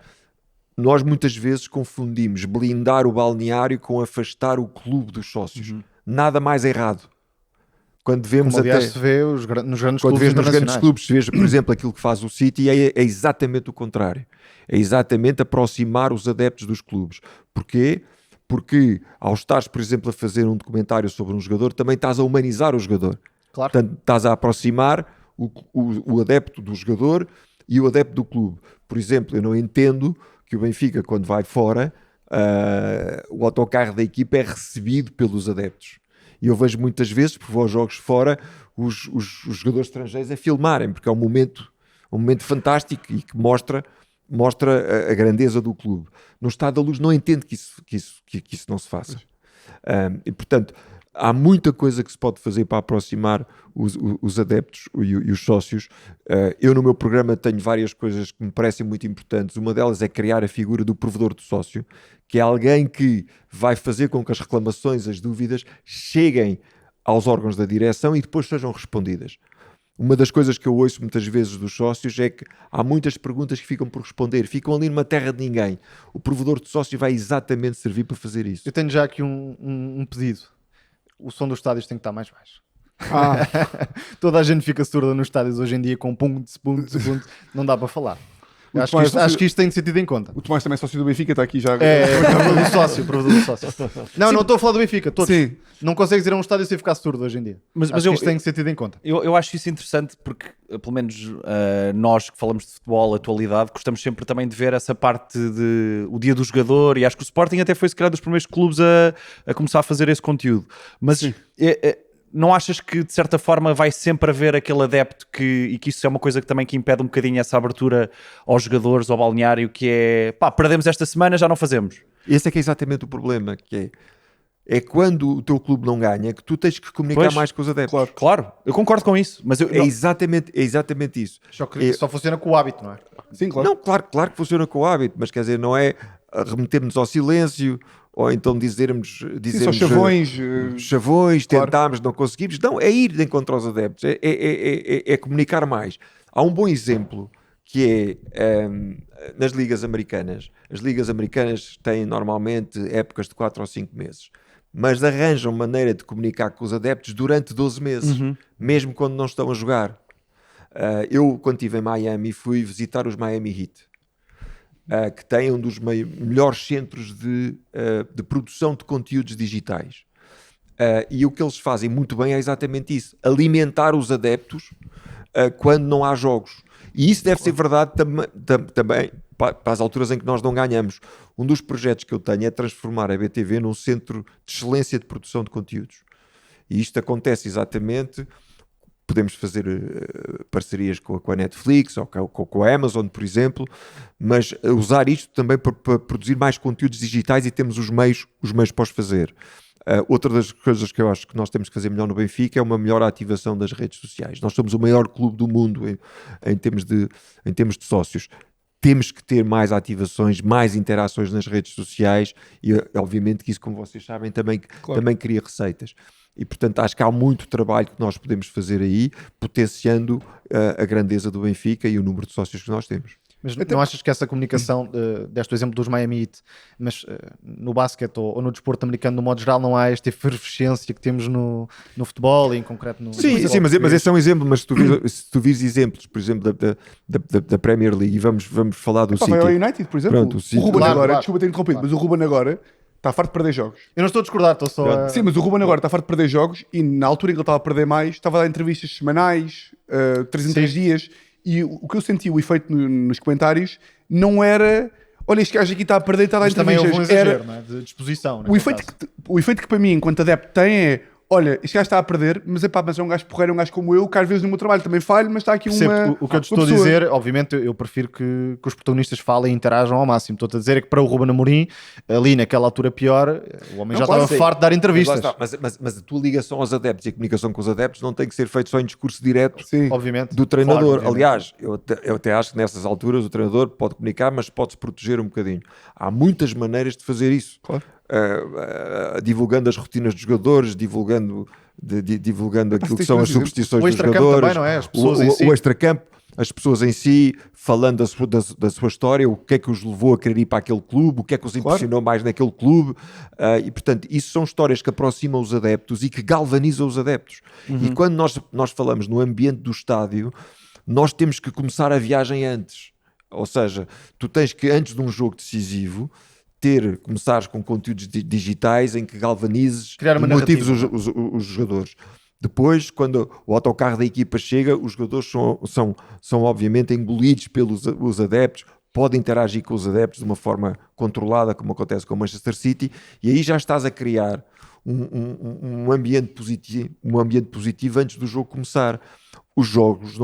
Nós muitas vezes confundimos blindar o balneário com afastar o clube dos sócios. Nada mais errado. Quando vemos como, aliás, se vê nos grandes quando clubes vês nos grandes internacionais. clubes, se veja, por exemplo, aquilo que faz o City, é exatamente o contrário. É exatamente aproximar os adeptos dos clubes. Porquê? Porque ao estares, por exemplo, a fazer um documentário sobre um jogador, também estás a humanizar o jogador. Claro. Portanto, estás a aproximar o adepto do jogador e o adepto do clube. Por exemplo, eu não entendo que o Benfica, quando vai fora, o autocarro da equipa é recebido pelos adeptos. E eu vejo muitas vezes, por vou aos jogos fora, os jogadores estrangeiros a filmarem, porque é um momento fantástico e que mostra a grandeza do clube. No Estádio da Luz não entendo que isso não se faça. E portanto, há muita coisa que se pode fazer para aproximar os adeptos e os sócios. Eu no meu programa tenho várias coisas que me parecem muito importantes. Uma delas é criar a figura do provedor do sócio, que é alguém que vai fazer com que as reclamações, as dúvidas, cheguem aos órgãos da direção e depois sejam respondidas. Uma das coisas que eu ouço muitas vezes dos sócios é que há muitas perguntas que ficam por responder, ficam ali numa terra de ninguém. O provedor de sócio vai exatamente servir para fazer isso. Eu tenho já aqui um pedido. O som dos estádios tem que estar mais baixo. Toda a gente fica surda nos estádios hoje em dia com ponto, não dá para falar. Acho que isto tem de ser tido em conta. O Tomás também é sócio do Benfica, está aqui já. Provedor do sócio. Não estou a falar do Benfica, todos. Sim. Não consegues ir a um estádio sem ficar surdo hoje em dia. Mas isto tem de ser tido em conta. Eu acho isso interessante porque, pelo menos nós que falamos de futebol, atualidade, gostamos sempre também de ver essa parte de o dia do jogador, e acho que o Sporting até foi se calhar dos primeiros clubes a começar a fazer esse conteúdo. Mas não achas que de certa forma vai sempre haver aquele adepto e que isso é uma coisa que também que impede um bocadinho essa abertura aos jogadores, ao balneário, que é perdemos esta semana, já não fazemos? Esse é que é exatamente o problema, que é quando o teu clube não ganha, que tu tens que comunicar mais com os adeptos. Claro, eu concordo com isso, mas é exatamente isso. Só que só funciona com o hábito, não é? Sim, claro. Não, claro que funciona com o hábito, mas quer dizer, não é remeter-nos ao silêncio ou então dizermos Só chavões. chavões, claro. tentámos, não conseguimos. Não, é ir de encontro aos adeptos, é comunicar mais. Há um bom exemplo que é nas ligas americanas. As ligas americanas têm normalmente épocas de 4 ou 5 meses, mas arranjam maneira de comunicar com os adeptos durante 12 meses, mesmo quando não estão a jogar. Eu, quando estive em Miami, fui visitar os Miami Heat, que têm um dos melhores centros de produção de conteúdos digitais. E o que eles fazem muito bem é exatamente isso: alimentar os adeptos quando não há jogos. E isso deve ser verdade também para as alturas em que nós não ganhamos. Um dos projetos que eu tenho é transformar a BTV num centro de excelência de produção de conteúdos. E isto acontece exatamente... Podemos fazer parcerias com a Netflix ou com a Amazon, por exemplo, mas usar isto também para produzir mais conteúdos digitais, e temos os meios para os fazer. Outra das coisas que eu acho que nós temos que fazer melhor no Benfica é uma melhor ativação das redes sociais. Nós somos o maior clube do mundo em termos de sócios. Temos que ter mais ativações, mais interações nas redes sociais, e obviamente que isso, como vocês sabem, também cria receitas. E, portanto, acho que há muito trabalho que nós podemos fazer aí, potenciando a grandeza do Benfica e o número de sócios que nós temos. Mas não achas que essa comunicação, deste o exemplo dos Miami Heat, mas no basquete ou no desporto americano, no modo geral, não há esta efervescência que temos no futebol e em concreto no Sim, mas esse é um exemplo. Mas se tu vires exemplos, por exemplo, da Premier League, e vamos falar do City. Vai ao United, por exemplo. Pronto, o Ruben Claro, agora, claro. desculpa ter interrompido, mas o Ruben agora está farto de perder jogos. Eu não estou a discordar, estou só a... Sim, mas o Ruben agora está farto de perder jogos, e na altura em que ele estava a perder mais, estava a dar entrevistas semanais, 3 em 3 dias, e o que eu senti, o efeito nos comentários, não era: olha, este gajo aqui está a perder e está a dar Mas também houve um entrevistas. exagero, não é? De disposição. O efeito que para mim, enquanto adepto, tem é: olha, este gajo está a perder, mas é um gajo porreiro, um gajo como eu, que às vezes no meu trabalho também falho, mas está aqui uma... O que eu te estou a dizer, obviamente, eu prefiro que os protagonistas falem e interajam ao máximo. Estou a dizer é que para o Ruben Amorim, ali naquela altura pior, o homem já estava farto de dar entrevistas. Mas a tua ligação aos adeptos e a comunicação com os adeptos não tem que ser feita só em discurso direto Obviamente. do treinador. Claro, aliás, eu até acho que nessas alturas o treinador pode comunicar, mas pode-se proteger um bocadinho. Há muitas maneiras de fazer isso. Claro. Divulgando as rotinas dos jogadores, divulgando aquilo que são as superstições o dos extracampo jogadores, também, não é? As pessoas em si. o extracampo, as pessoas em si, falando da sua história, o que é que os levou a querer ir para aquele clube, o que é que os impressionou mais naquele clube, e portanto isso são histórias que aproximam os adeptos e que galvanizam os adeptos. E quando nós falamos no ambiente do estádio, nós temos que começar a viagem antes. Ou seja, tu tens que, antes de um jogo decisivo, começares com conteúdos digitais em que galvanizes e motives os jogadores. Depois, quando o autocarro da equipa chega, os jogadores são obviamente engolidos pelos adeptos, podem interagir com os adeptos de uma forma controlada, como acontece com o Manchester City, e aí já estás a criar um ambiente positivo antes do jogo começar. Os jogos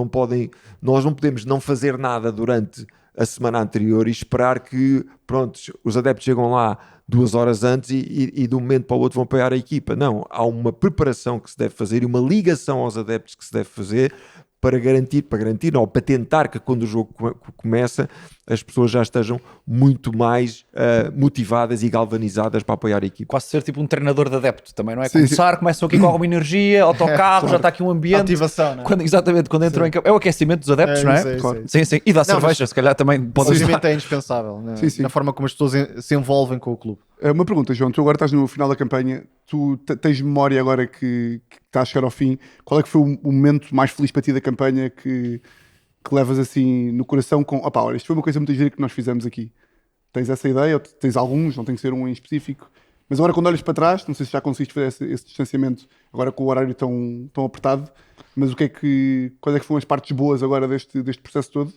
nós não podemos não fazer nada durante a semana anterior e esperar que, pronto, os adeptos chegam lá 2 horas antes e de um momento para o outro vão apoiar a equipa. Não, há uma preparação que se deve fazer e uma ligação aos adeptos que se deve fazer para garantir, não, para tentar que quando o jogo começa as pessoas já estejam muito mais motivadas e galvanizadas para apoiar a equipa. Quase ser tipo um treinador de adepto também, não é? Começam aqui com alguma energia, autocarro, já está aqui um ambiente. Ativação, não é? Quando entram em campo. É o aquecimento dos adeptos, não é? Sim. E da cerveja, se calhar também pode ajudar. Obviamente é indispensável na forma como as pessoas se envolvem com o clube. Uma pergunta, João, tu agora estás no final da campanha, tu tens memória agora que está a chegar ao fim, qual é que foi o momento mais feliz para ti da campanha que levas assim no coração com, olha, isto foi uma coisa muito gira que nós fizemos aqui? Tens essa ideia? Ou tens alguns, não tem que ser um em específico, mas agora quando olhas para trás, não sei se já conseguiste fazer esse distanciamento agora com o horário tão apertado, mas quais é que foram as partes boas agora deste processo todo?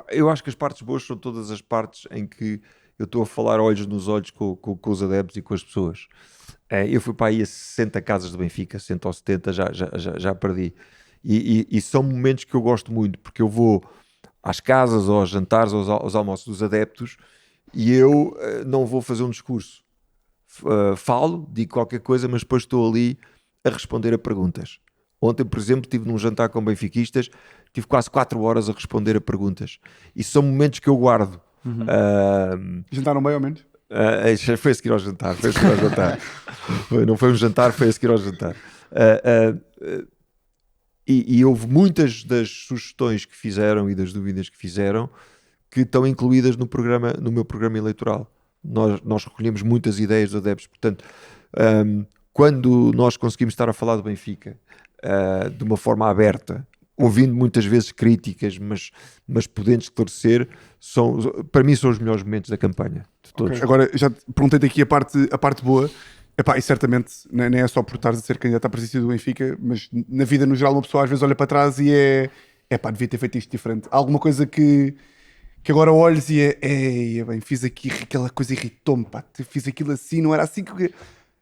Eu acho que as partes boas são todas as partes em que eu estou a falar olhos nos olhos com os adeptos e com as pessoas. Eu fui para aí a 60 casas do Benfica, 60 ou 70, já perdi. E são momentos que eu gosto muito, porque eu vou às casas, ou aos jantares, ou aos almoços dos adeptos, e eu não vou fazer um discurso. Falo, digo qualquer coisa, mas depois estou ali a responder a perguntas. Ontem, por exemplo, estive num jantar com benfiquistas, tive quase 4 horas a responder a perguntas. E são momentos que eu guardo. Jantaram bem, ao menos? Foi a seguir ao jantar. Não foi um jantar, foi a seguir ao jantar. E houve muitas das sugestões que fizeram e das dúvidas que fizeram que estão incluídas no meu programa eleitoral. Nós recolhemos muitas ideias dos adeptos. Portanto, quando nós conseguimos estar a falar do Benfica de uma forma aberta, ouvindo muitas vezes críticas, mas podendo esclarecer, para mim são os melhores momentos da campanha de todos. Okay. Agora, já te perguntei-te aqui a parte boa. Epá, e certamente nem é só por estares a ser candidato à presidência do Benfica, mas na vida no geral uma pessoa às vezes olha para trás e epá, devia ter feito isto diferente. Há alguma coisa que agora olhes e bem, fiz aqui, aquela coisa irritou-me, pá, fiz aquilo assim, não era assim que...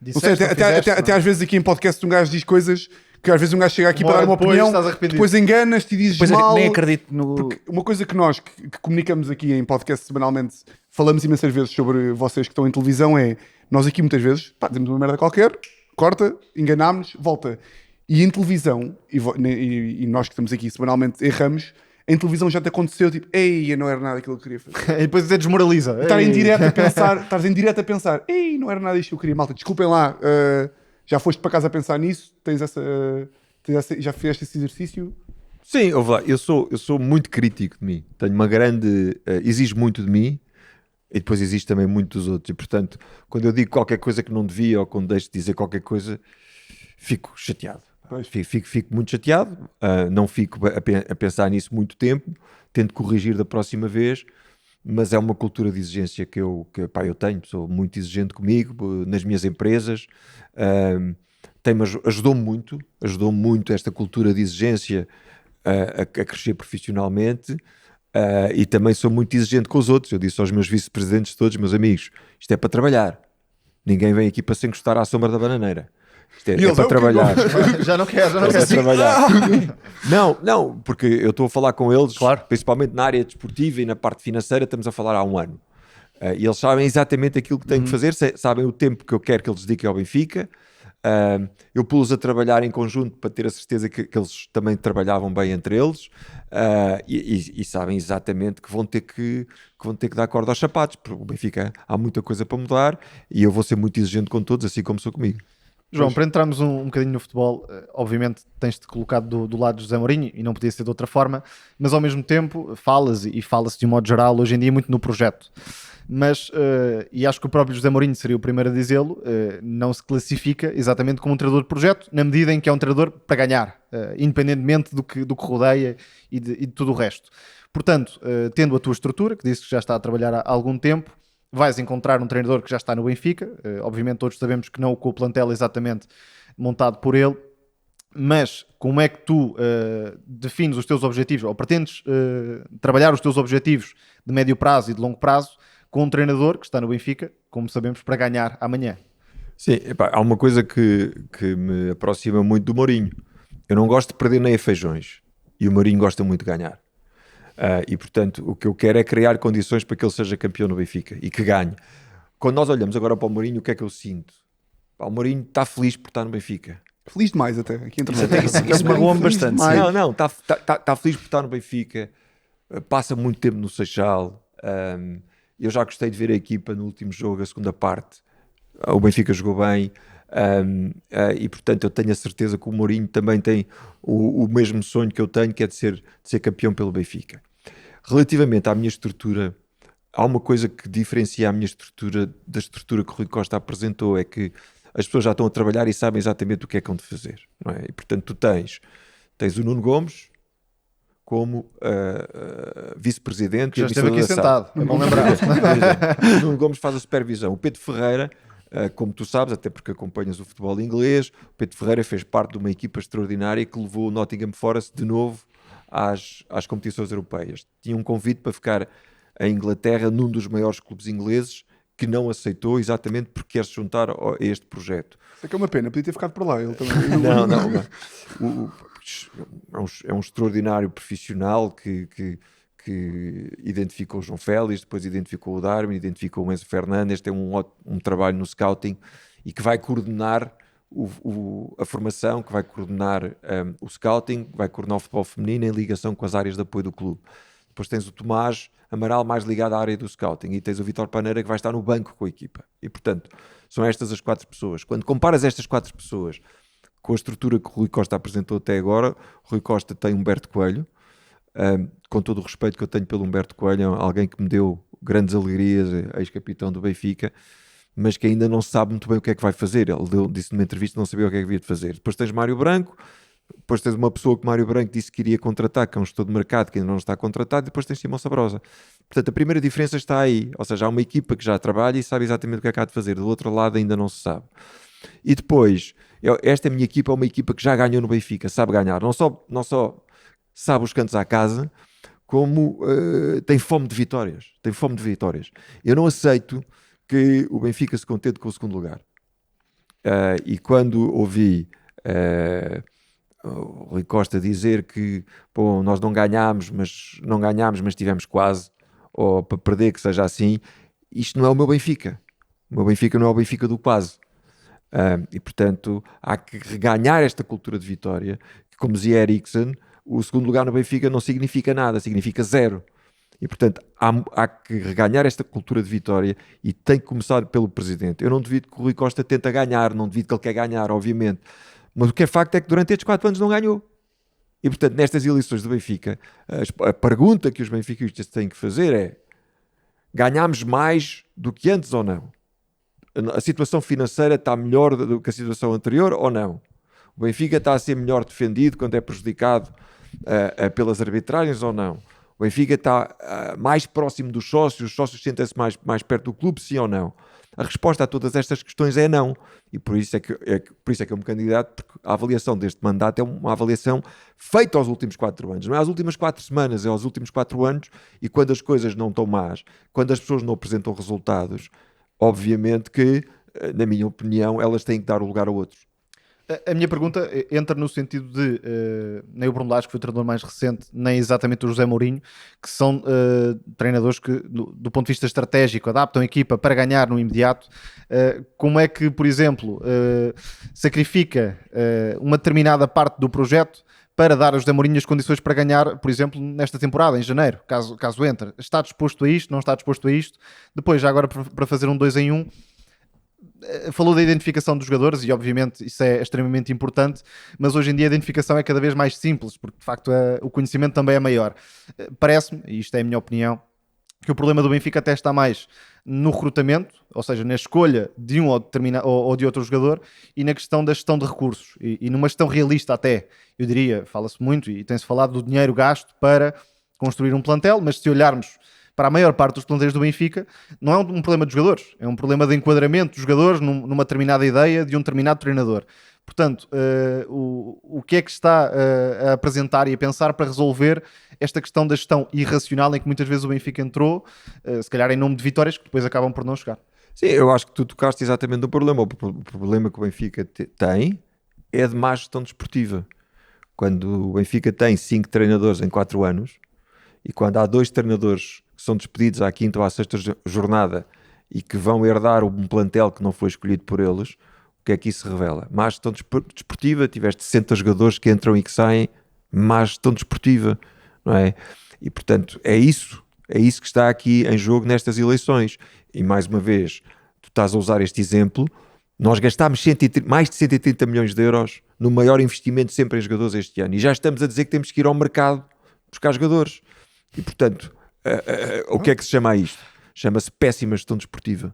Não sei, até às vezes aqui em podcast um gajo diz coisas que às vezes um gajo chega aqui para dar uma opinião, depois enganas-te e dizes mal. Nem acredito no... Porque uma coisa que nós que comunicamos aqui em podcast semanalmente, falamos imensas vezes sobre vocês que estão em televisão, nós aqui muitas vezes, pá, dizemos uma merda qualquer, corta, enganámos-nos, volta. E em televisão, e nós que estamos aqui semanalmente erramos, em televisão já te aconteceu, tipo, ei, não era nada aquilo que eu queria fazer. E depois até desmoraliza. Estás em direto a pensar, ei, não era nada isto que eu queria, malta, desculpem lá, já foste para casa a pensar nisso, já fizeste esse exercício? Sim, ouve lá, eu sou muito crítico de mim, tenho uma grande, exijo muito de mim, e depois existe também muito dos outros, e portanto, quando eu digo qualquer coisa que não devia, ou quando deixo de dizer qualquer coisa, fico chateado. Fico muito chateado, não fico a pensar nisso muito tempo, tento corrigir da próxima vez, mas é uma cultura de exigência que eu tenho, sou muito exigente comigo, nas minhas empresas, ajudou-me muito esta cultura de exigência a crescer profissionalmente, e também sou muito exigente com os outros. Eu disse aos meus vice-presidentes todos, meus amigos, isto é para trabalhar, ninguém vem aqui para se encostar à sombra da bananeira. Isto é para trabalhar. Já não quero. Para trabalhar. Não, porque eu estou a falar com eles, claro, principalmente na área desportiva e na parte financeira, estamos a falar há um ano. E eles sabem exatamente aquilo que têm que fazer, sabem o tempo que eu quero que eles dediquem ao Benfica. Eu pus-los a trabalhar em conjunto para ter a certeza que eles também trabalhavam bem entre eles, e sabem exatamente que vão ter que dar corda aos sapatos, porque o Benfica há muita coisa para mudar e eu vou ser muito exigente com todos, assim como sou comigo. João, para entrarmos um bocadinho no futebol, obviamente tens-te colocado do lado de José Mourinho e não podia ser de outra forma, mas ao mesmo tempo fala-se de um modo geral hoje em dia muito no projeto. Mas, e acho que o próprio José Mourinho seria o primeiro a dizê-lo, não se classifica exatamente como um treinador de projeto, na medida em que é um treinador para ganhar, independentemente do que rodeia e de tudo o resto. Portanto, tendo a tua estrutura, que disse que já está a trabalhar há algum tempo, vais encontrar um treinador que já está no Benfica, obviamente todos sabemos que não com o plantel exatamente montado por ele, mas como é que tu defines os teus objetivos, ou pretendes trabalhar os teus objetivos de médio prazo e de longo prazo com um treinador que está no Benfica, como sabemos, para ganhar amanhã? Sim, há uma coisa que me aproxima muito do Mourinho. Eu não gosto de perder nem a feijões, e o Mourinho gosta muito de ganhar. E portanto o que eu quero é criar condições para que ele seja campeão no Benfica e que ganhe. Quando nós olhamos agora para o Mourinho, o que é que eu sinto? O Mourinho está feliz por estar no Benfica. Feliz demais até. Aqui isso magoa-me bastante. Não, está feliz por estar no Benfica, passa muito tempo no Seixal. Eu já gostei de ver a equipa no último jogo, a segunda parte. O Benfica jogou bem, e portanto eu tenho a certeza que o Mourinho também tem o mesmo sonho que eu tenho, que é de ser campeão pelo Benfica. Relativamente à minha estrutura, há uma coisa que diferencia a minha estrutura da estrutura que o Rui Costa apresentou, é que as pessoas já estão a trabalhar e sabem exatamente o que é que hão de fazer, não é? E portanto tu tens o Nuno Gomes como vice-presidente. Já esteve aqui sentado, é bom lembrar. O Nuno Gomes faz a supervisão. O Pedro Ferreira, como tu sabes, até porque acompanhas o futebol inglês, o Pedro Ferreira fez parte de uma equipa extraordinária que levou o Nottingham Forest de novo às competições europeias. Tinha um convite para ficar em Inglaterra num dos maiores clubes ingleses, que não aceitou, exatamente porque quer se juntar a este projeto. Isso é que é uma pena, podia ter ficado por lá. Ele também. É um extraordinário profissional que identificou o João Félix, depois identificou o Darwin, identificou o Enzo Fernandes, tem um trabalho no scouting e que vai coordenar a formação, que vai coordenar o scouting, vai coordenar o futebol feminino em ligação com as áreas de apoio do clube. Depois tens o Tomás Amaral mais ligado à área do scouting, e tens o Vítor Paneira que vai estar no banco com a equipa. E, portanto, são estas as 4 pessoas. Quando comparas estas 4 pessoas com a estrutura que o Rui Costa apresentou até agora, o Rui Costa tem Humberto Coelho, com todo o respeito que eu tenho pelo Humberto Coelho, alguém que me deu grandes alegrias, ex-capitão do Benfica, mas que ainda não sabe muito bem o que é que vai fazer. Ele disse numa entrevista que não sabia o que é que havia de fazer. Depois tens Mário Branco, depois tens uma pessoa que Mário Branco disse que iria contratar, que é um gestor de mercado que ainda não está contratado, e depois tens Simão Sabrosa. Portanto, a primeira diferença está aí, ou seja, há uma equipa que já trabalha e sabe exatamente o que é que há de fazer. Do outro lado ainda não se sabe. E depois, esta minha equipa é uma equipa que já ganhou no Benfica, sabe ganhar, não só sabe os cantos à casa, como tem fome de vitórias. Tem fome de vitórias. Eu não aceito que o Benfica se contente com o segundo lugar. E quando ouvi o Rui Costa dizer que nós não ganhámos, mas tivemos quase, ou para perder que seja assim, isto não é o meu Benfica. O meu Benfica não é o Benfica do quase. E portanto há que reganhar esta cultura de vitória, que, como dizia Eriksen, o segundo lugar no Benfica não significa nada, significa 0. E portanto há que reganhar esta cultura de vitória, e tem que começar pelo presidente. Eu não duvido que o Rui Costa tenta ganhar, não duvido que ele quer ganhar, obviamente, mas o que é facto é que durante estes 4 anos não ganhou. E portanto, nestas eleições do Benfica, a pergunta que os benfiquistas têm que fazer é: ganhámos mais do que antes ou não? A situação financeira está melhor do que a situação anterior ou não? O Benfica está a ser melhor defendido quando é prejudicado pelas arbitragens ou não? O Benfica está mais próximo dos sócios, os sócios sentem-se mais perto do clube, sim ou não? A resposta a todas estas questões é não. E por isso é que eu me candidato, porque a avaliação deste mandato é uma avaliação feita aos últimos 4 anos. Não é às últimas 4 semanas, é aos últimos 4 anos, e quando as coisas não estão más, quando as pessoas não apresentam resultados, obviamente que, na minha opinião, elas têm que dar o lugar a outros. A minha pergunta entra no sentido de nem o Bruno Lage, que foi o treinador mais recente, nem exatamente o José Mourinho, que são treinadores que, do ponto de vista estratégico, adaptam a equipa para ganhar no imediato. Como é que, por exemplo, sacrifica uma determinada parte do projeto para dar ao José Mourinho as condições para ganhar, por exemplo, nesta temporada, em janeiro, caso entre? Está disposto a isto? Não está disposto a isto? Depois, já agora, para fazer um 2 em 1, falou da identificação dos jogadores, e obviamente isso é extremamente importante, mas hoje em dia a identificação é cada vez mais simples, porque de facto o conhecimento também é maior. Parece-me, e isto é a minha opinião, que o problema do Benfica até está mais no recrutamento, ou seja, na escolha de um ou de outro jogador, e na questão da gestão de recursos, e numa gestão realista até, eu diria. Fala-se muito e tem-se falado do dinheiro gasto para construir um plantel, mas se olharmos para a maior parte dos plantéis do Benfica, não é um problema de jogadores, é um problema de enquadramento dos jogadores numa determinada ideia de um determinado treinador. Portanto, o que é que está a apresentar e a pensar para resolver esta questão da gestão irracional em que muitas vezes o Benfica entrou, se calhar em nome de vitórias que depois acabam por não chegar? Sim, eu acho que tu tocaste exatamente no problema. O problema que o Benfica tem é de má gestão desportiva. Quando o Benfica tem 5 treinadores em 4 anos, e quando há 2 treinadores que são despedidos à 5ª ou à 6ª jornada e que vão herdar um plantel que não foi escolhido por eles, o que é que isso revela? Má gestão desportiva. Tiveste 60 jogadores que entram e que saem, má gestão desportiva, não é? E portanto é isso que está aqui em jogo nestas eleições. E mais uma vez, tu estás a usar este exemplo, nós gastámos mais de 130 milhões de euros no maior investimento sempre em jogadores este ano, e já estamos a dizer que temos que ir ao mercado buscar jogadores. E portanto, o que é que se chama a isto? Chama-se péssima gestão desportiva.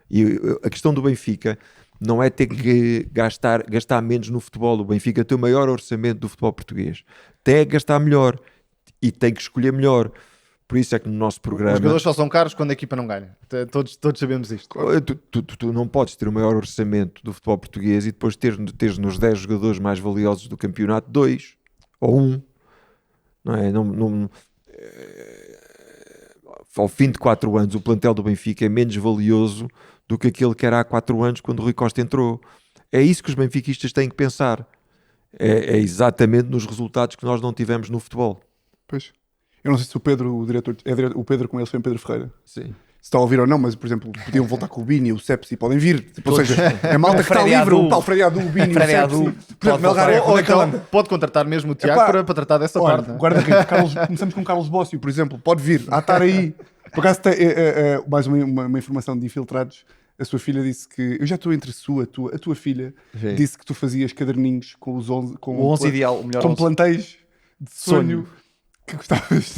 E a questão do Benfica não é ter que gastar menos no futebol. O Benfica tem o maior orçamento do futebol português. Tem que gastar melhor e tem que escolher melhor. Por isso é que no nosso programa... Os jogadores só são caros quando a equipa não ganha. Todos sabemos isto. Tu não podes ter o maior orçamento do futebol português e depois teres nos 10 jogadores mais valiosos do campeonato 2 ou 1. Não é? Ao fim de 4 anos, o plantel do Benfica é menos valioso do que aquele que era há 4 anos quando o Rui Costa entrou. É isso que os benfiquistas têm que pensar. É exatamente nos resultados que nós não tivemos no futebol. Pois. Eu não sei se o Pedro, o diretor, o Pedro com ele foi o Pedro Ferreira. Sim. está a ouvir ou não, mas por exemplo, podiam voltar com o Bini, o Sepsi, podem vir. Tipo, ou seja, é malta que está Freddy livre, Adu. o tal Freddy Adu, o Bini, o Freddy Sepsi. Adu, Por pode exemplo, Melgar, Ou onde é que ele então anda? pode contratar mesmo o Tiago Epá, para tratar dessa Olha, parte. Né? guarda-redes, começamos com Carlos Bócio, por exemplo, pode vir, estar aí. Por acaso, mais uma informação de infiltrados, a sua filha disse que, eu já estou entre a tua filha, Sim. disse que tu fazias caderninhos com os 11, com, O 11 ideal, o melhor com 11. plantéis de sonho, Sonho. que gostavas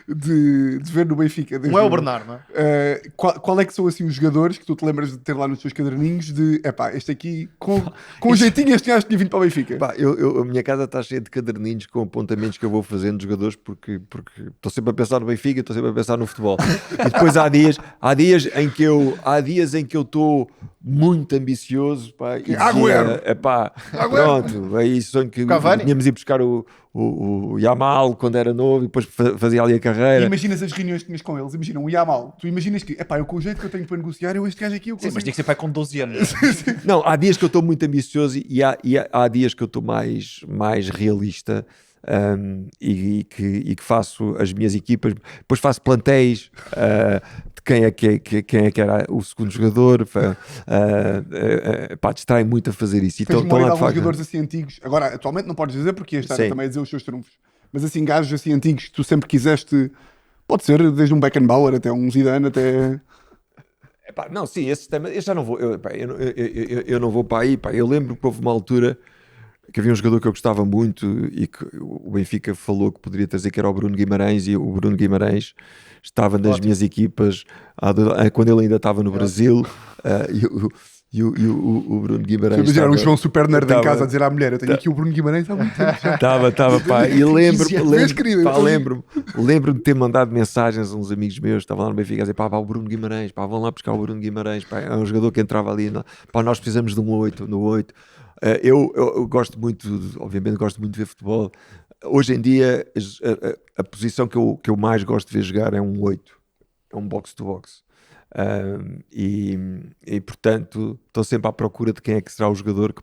de ver no Benfica. Não é o Bernardo, não é? Qual é que são assim os jogadores que tu te lembras de ter lá nos teus caderninhos de, epá, este aqui, com um jeitinho, este gajo tinha vindo para o Benfica. Pá, a minha casa está cheia de caderninhos com apontamentos que eu vou fazendo de jogadores porque estou sempre a pensar no Benfica, estou sempre a pensar no futebol. E depois há dias em que eu estou muito ambicioso, pá, e Agüero! pronto, aí sonho que Cavani? tínhamos ido buscar o Yamal quando era novo e depois fazia ali a E carreira. imaginas as reuniões que tinhas com eles, imagina um Yamal, tu imaginas que, epá, eu com o jeito que eu tenho para negociar, eu este gajo aqui, eu Sim, consigo. mas tinha que ser pai com 12 anos. Não, há dias que eu estou muito ambicioso e há dias que eu estou mais realista, e que faço as minhas equipas, depois faço plantéis de quem é que era o segundo jogador, pá, distrai muito a fazer isso. Tens Então, memória de lá, de alguns facto, jogadores assim antigos, agora atualmente não podes dizer porque ias estar Sim. também a dizer os seus trunfos, mas assim gajos assim antigos que tu sempre quiseste, pode ser desde um Beckenbauer até um Zidane, até... Epá, não, sim, esse tema, eu já não vou, eu não vou para aí, pá. Eu lembro que houve uma altura que havia um jogador que eu gostava muito e que o Benfica falou que poderia trazer, que era o Bruno Guimarães, e o Bruno Guimarães estava nas minhas equipas quando ele ainda estava no Brasil, e o Bruno Guimarães Imagina um estava- João super nerd em estava- casa a dizer à mulher, eu tenho aqui o Bruno Guimarães há muito tempo já. Estava, pá, e Vês, querida? lembro de ter mandado mensagens a uns amigos meus, estavam lá no Benfica a dizer, pá, o Bruno Guimarães, pá, vão lá buscar o Bruno Guimarães, pá, é um jogador que entrava ali, pá, nós precisamos de um 8, no 8. Eu gosto muito, obviamente gosto muito de ver futebol. Hoje em dia, a posição que eu mais gosto de ver jogar é um 8, é um box-to-box. E portanto estou sempre à procura de quem é que será o jogador que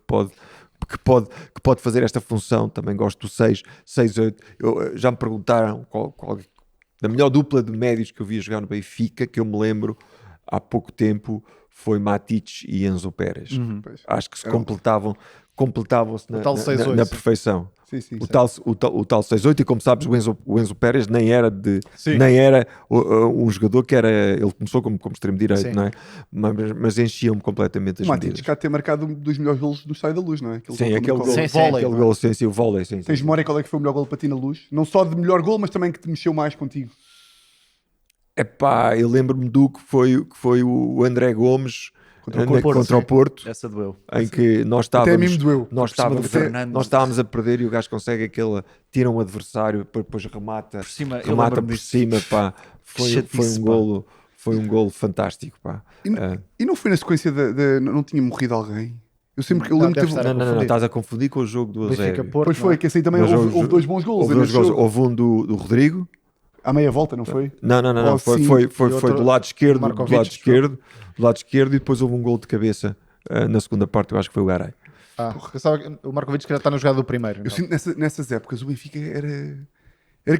pode fazer esta função. Também gosto do 6, 8. Já me perguntaram qual da melhor dupla de médios que eu vi jogar no Benfica, que eu me lembro há pouco tempo, foi Matic e Enzo Pérez. Pois. Acho que se completavam-se tal 6-8, na sim. perfeição. Sim, O tal 6-8, e como sabes, o Enzo Pérez nem era Sim. um jogador que era. Ele começou como extremo direito, Sim. não é? Mas enchia-me completamente as O Matic medidas. cá de ter marcado um dos melhores golos do Estádio da Luz, não é? Sim, aquele gol, Sim, sim. aquele gol, sim, o vôlei, sim. Tens memória qual é que foi o melhor gol para ti na Luz? Não só de melhor gol, mas também que te mexeu mais contigo. Epá, eu lembro-me do que foi o André Gomes contra o Porto, Essa doeu. em que nós Até a mim estávamos, me doeu. nós Por cima do estávamos, Fernandes. nós estávamos a perder e o gajo consegue tira um adversário, depois remata Por cima, eu remata lembro-me por disso. cima, pá. Foi Chatice, um pá. golo, foi um golo fantástico, pá. E não foi na sequência não tinha morrido alguém? Eu sempre que eu Não, lembro deve que teve... estar a Não, confundir. estás a confundir com o jogo do Benfica Eusébio. Porto. Pois foi, que esse aí também Mas houve dois bons golos. Houve dois nesse golos. jogo. Houve um do Rodrigo. À meia volta, não foi? Não. Oh, Foi sim. foi E outro, do lado esquerdo, Markovic, do lado esquerdo, e depois houve um gol de cabeça na segunda parte. Eu acho que foi o Garay. Pensava que o Markovic está no jogado do primeiro. Eu então. sinto nessas épocas o Benfica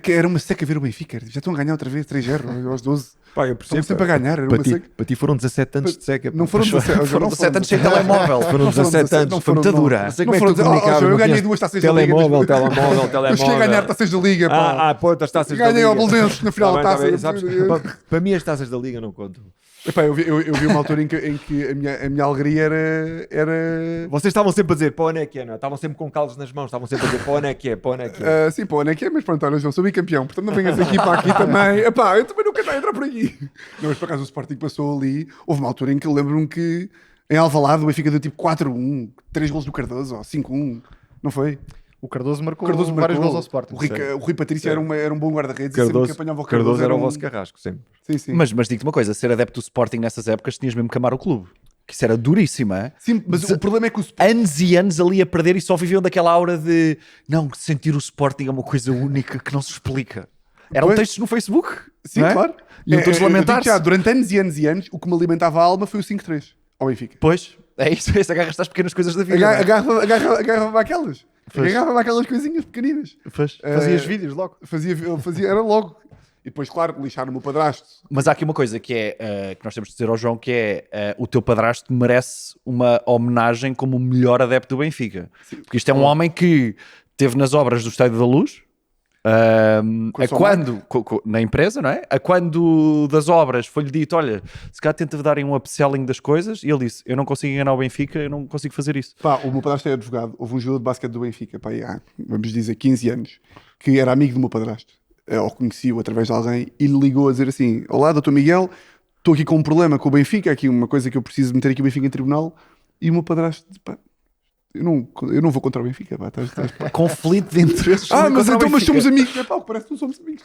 era uma seca ver o Benfica. Já estão a ganhar outra vez 3-0 aos 12. Pá, eu Estão sempre a ganhar. Era uma seca. Para ti foram 17 anos de seca. Não foram 17 Foram 17 anos sem telemóvel. Foram 17 anos. Foi muito dura. Não sei Não como é que tu foram- comunicavas, eu não ganhei tinhas 2 taças da Liga. telemóvel. Eu cheguei a ganhar taças da Liga, pá. Pô, as taças da Ganhei Liga. ao Boldenses na final da Tá taça. bem, sabes, para mim as taças da Liga não contam. Epá, eu vi uma altura em que a minha alegria era Vocês estavam sempre a dizer, pá, onde é que é? Não? Estavam sempre com calos nas mãos, estavam sempre a dizer, pá, onde é que é? sim, pô, não é que é, mas pronto, olha, João, sou bicampeão, portanto não venhas aqui para aqui também. Epá, eu também nunca estou a entrar por aqui. Não, mas por acaso o Sporting passou ali. Houve uma altura em que eu lembro-me que em Alvalade o Benfica deu tipo 4-1, 3 golos do Cardoso, ou 5-1, não foi? O Cardoso marcou, O Cardoso vários marcou. gols ao Sporting. O Rui Patrício era um bom guarda-redes e sempre que apanhava o Cardoso era o um- vosso carrasco, sempre. Sim. Mas digo-te uma coisa, ser adepto do Sporting nessas épocas tinhas mesmo que amar o clube. Que isso era duríssimo, é? Sim, mas o problema é que o Sporting... Anos e anos ali a perder e só viviam daquela aura de não, sentir o Sporting é uma coisa única que não se explica. Eram Pois. textos no Facebook. Sim, não é? claro. Iam todos Eu digo lamentar-se. já, durante anos e anos e anos, o que me alimentava a alma foi o 5-3 ao Benfica. Pois, é isso, agarras-te às pequenas coisas da vida. não é? Agarrava aquelas. Pois. Agarrava aquelas coisinhas pequeninas. Pois. Fazias vídeos logo. Era logo. E depois, claro, lixaram o meu padrasto. Mas há aqui uma coisa que é que nós temos de dizer ao João, que é o teu padrasto merece uma homenagem como o melhor adepto do Benfica. Porque isto é um homem que esteve nas obras do Estádio da Luz, na empresa, não é? A quando das obras foi-lhe dito, olha, se calhar tenta darem um upselling das coisas, e ele disse, eu não consigo enganar o Benfica, eu não consigo fazer isso. Pá, o meu padrasto é advogado. Houve um jogador de basquete do Benfica, pá, há, vamos dizer, 15 anos, que era amigo do meu padrasto, ou conheci-o através de alguém, e lhe ligou a dizer assim, olá, doutor Miguel, estou aqui com um problema com o Benfica, aqui uma coisa que eu preciso meter aqui o Benfica em tribunal, e o meu padrasto, pá, eu não vou contra o Benfica, pá, Conflito de interesses. mas então, mas somos amigos. É pá, parece que não somos amigos.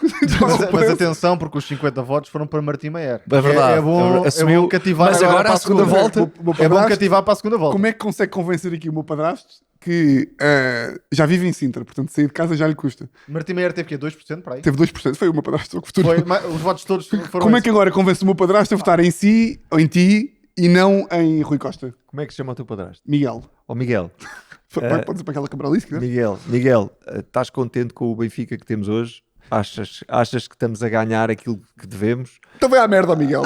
Mas atenção, porque os 50 votos foram para Martim Maier. É verdade. É bom cativar mas agora para a segunda volta. É bom cativar para a segunda volta. Como é que consegue convencer aqui o meu padrasto que já vive em Sintra, portanto sair de casa já lhe custa? Martim Maier teve 2% para aí? Teve 2%, foi o meu padrasto que votou. Os votos todos foram Como é que agora convence o meu padrasto a votar em si, ou em ti, e não em Rui Costa? Como é que se chama o teu padrasto? Miguel. Ó Miguel. Pode ser para aquela cabralice, que Miguel, estás contente com o Benfica que temos hoje? Achas que estamos a ganhar aquilo que devemos? Então vai à merda, Miguel.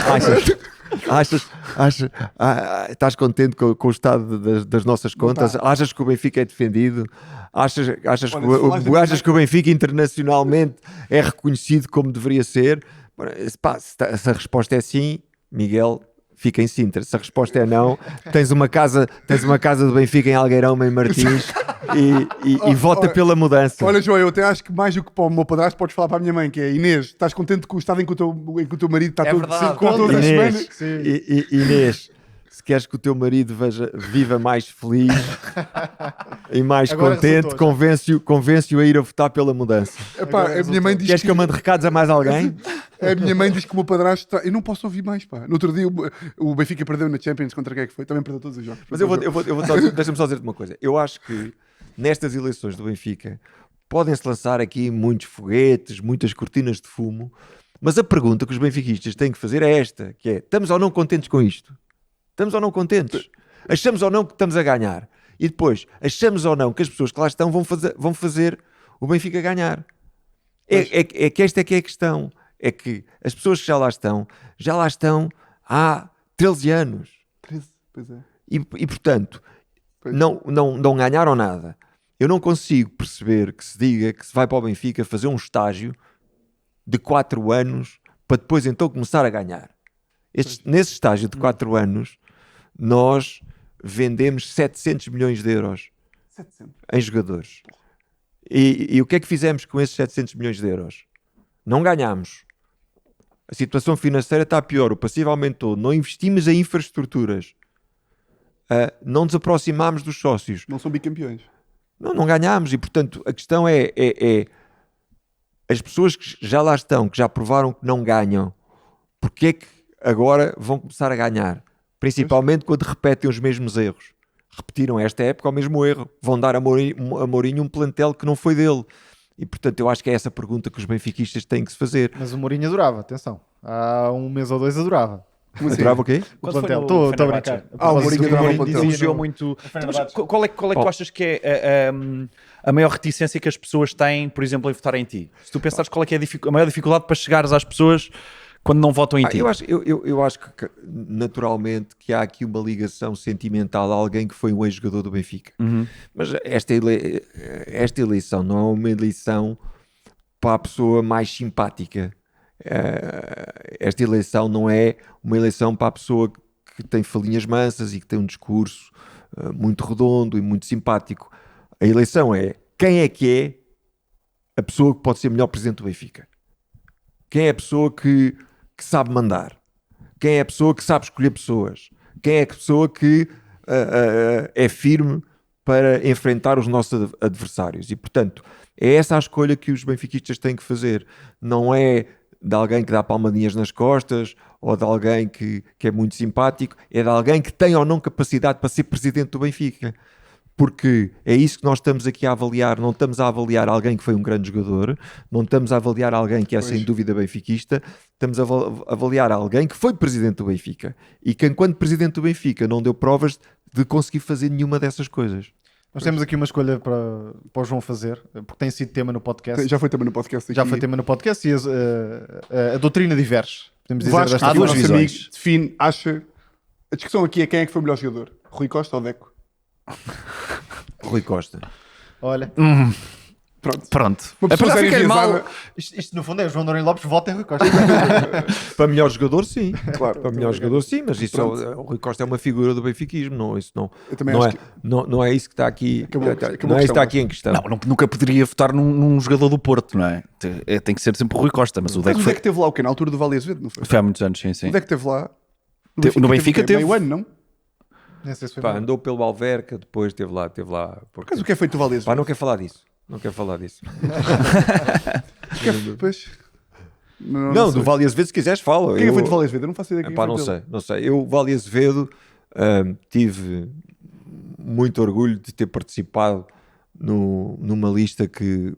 Estás contente com o estado das nossas contas? Achas que o Benfica é defendido? Achas que o Benfica internacionalmente é reconhecido como deveria ser? Se a resposta é sim, Miguel, fica em Sintra. Se a resposta é não, tens uma casa do Benfica em Algueirão, em Martins, e vota pela mudança. Olha, João, eu até acho que mais do que para o meu padrasto podes falar para a minha mãe, que é Inês, estás contente com o estado em que o teu marido está todas as semanas? Inês, se queres que o teu marido viva mais feliz e mais agora contente, convence-o a ir a votar pela mudança. Epá, a minha mãe diz Queres que eu mande recados a mais alguém? A minha mãe diz que o meu padrasto está... Eu não posso ouvir mais, pá. No outro dia o Benfica perdeu na Champions, contra quem é que foi? Também perdeu todos os jogos. Mas deixa-me só dizer-te uma coisa. Eu acho que nestas eleições do Benfica podem-se lançar aqui muitos foguetes, muitas cortinas de fumo, mas a pergunta que os benfiquistas têm que fazer é esta, que é, estamos ou não contentes com isto? Estamos ou não contentes? Achamos ou não que estamos a ganhar? E depois, achamos ou não que as pessoas que lá estão vão fazer o Benfica ganhar? É que esta é que é a questão. É que as pessoas que já lá estão há 13 anos. 13, pois é. E portanto, não ganharam nada. Eu não consigo perceber que se diga que se vai para o Benfica fazer um estágio de 4 anos para depois então começar a ganhar. Nesse estágio de 4 anos, nós vendemos 700 milhões de euros 700. em jogadores. E o que é que fizemos com esses 700 milhões de euros? Não ganhámos. A situação financeira está pior, o passivo aumentou, não investimos em infraestruturas, não nos aproximámos dos sócios. Não são bicampeões. Não ganhámos e, portanto, a questão é as pessoas que já lá estão, que já provaram que não ganham, porque é que agora vão começar a ganhar? Principalmente quando repetem os mesmos erros. Repetiram esta época o mesmo erro. Vão dar a Mourinho um plantel que não foi dele. E, portanto, eu acho que é essa pergunta que os benfiquistas têm que se fazer. Mas o Mourinho adorava, atenção. Há um mês ou dois adorava. Adorava o quê? O plantel. Estou a brincar. O Mourinho adorava o plantel. Elogiou muito. Qual é que tu achas que é a maior reticência que as pessoas têm, por exemplo, em votar em ti? Se tu pensares qual é que é a maior dificuldade para chegares às pessoas quando não votam em ti? Eu acho que naturalmente que há aqui uma ligação sentimental a alguém que foi um ex-jogador do Benfica. Mas esta eleição não é uma eleição para a pessoa mais simpática. Esta eleição não é uma eleição para a pessoa que tem falinhas mansas e que tem um discurso muito redondo e muito simpático. A eleição é quem é que é a pessoa que pode ser melhor presidente do Benfica. Quem é a pessoa que sabe mandar? Quem é a pessoa que sabe escolher pessoas? Quem é a pessoa que é firme para enfrentar os nossos adversários? E, portanto, é essa a escolha que os benfiquistas têm que fazer. Não é de alguém que dá palmadinhas nas costas ou de alguém que é muito simpático. É de alguém que tem ou não capacidade para ser presidente do Benfica. Porque é isso que nós estamos aqui a avaliar. Não estamos a avaliar alguém que foi um grande jogador, não estamos a avaliar alguém que é sem dúvida benfiquista, estamos a avaliar alguém que foi presidente do Benfica e que enquanto presidente do Benfica não deu provas de conseguir fazer nenhuma dessas coisas. Nós temos aqui uma escolha para o João fazer, porque tem sido tema no podcast. Já foi também no podcast aqui. Já foi tema no podcast e a doutrina diverge. Podemos dizer Vasco, desta há aqui, o duas nosso visões. amigo, define, acha... A discussão aqui é quem é que foi o melhor jogador. Rui Costa ou Deco? Rui Costa. Olha, Pronto. Uma pessoa Apesar de séria ficar mal, enviesada. isto no fundo é João Dourinho Lopes vota em Rui Costa. Para melhor jogador, sim. Claro. Para melhor jogador, sim, mas isso o Rui Costa é uma figura do benfiquismo, não, isso não, Eu também não, acho é, não é isso que está aqui, Acabou a questão, não é isso que está aqui em questão. não, nunca poderia votar num jogador do Porto, não é? Tem que ser sempre o Rui Costa, mas o Mas Deco o foi, Deco teve lá o quê? Na altura do Vale Azevedo, não foi? foi há muitos anos, sim. O Deco teve lá... No Benfica o quê? teve. Meio ano, não? Nem sei se foi Pá, bom. andou pelo Alverca, depois esteve lá. Mas o que é feito do Vale Pá, Azevedo? não quero falar disso. Não quero falar disso. Depois... Não, sei. do Vale Azevedo, se quiseres, fala. Quem é que foi do Vale Azevedo? Eu não faço ideia quem Epá, foi não dele. sei. Eu, Vale Azevedo, tive muito orgulho de ter participado numa lista que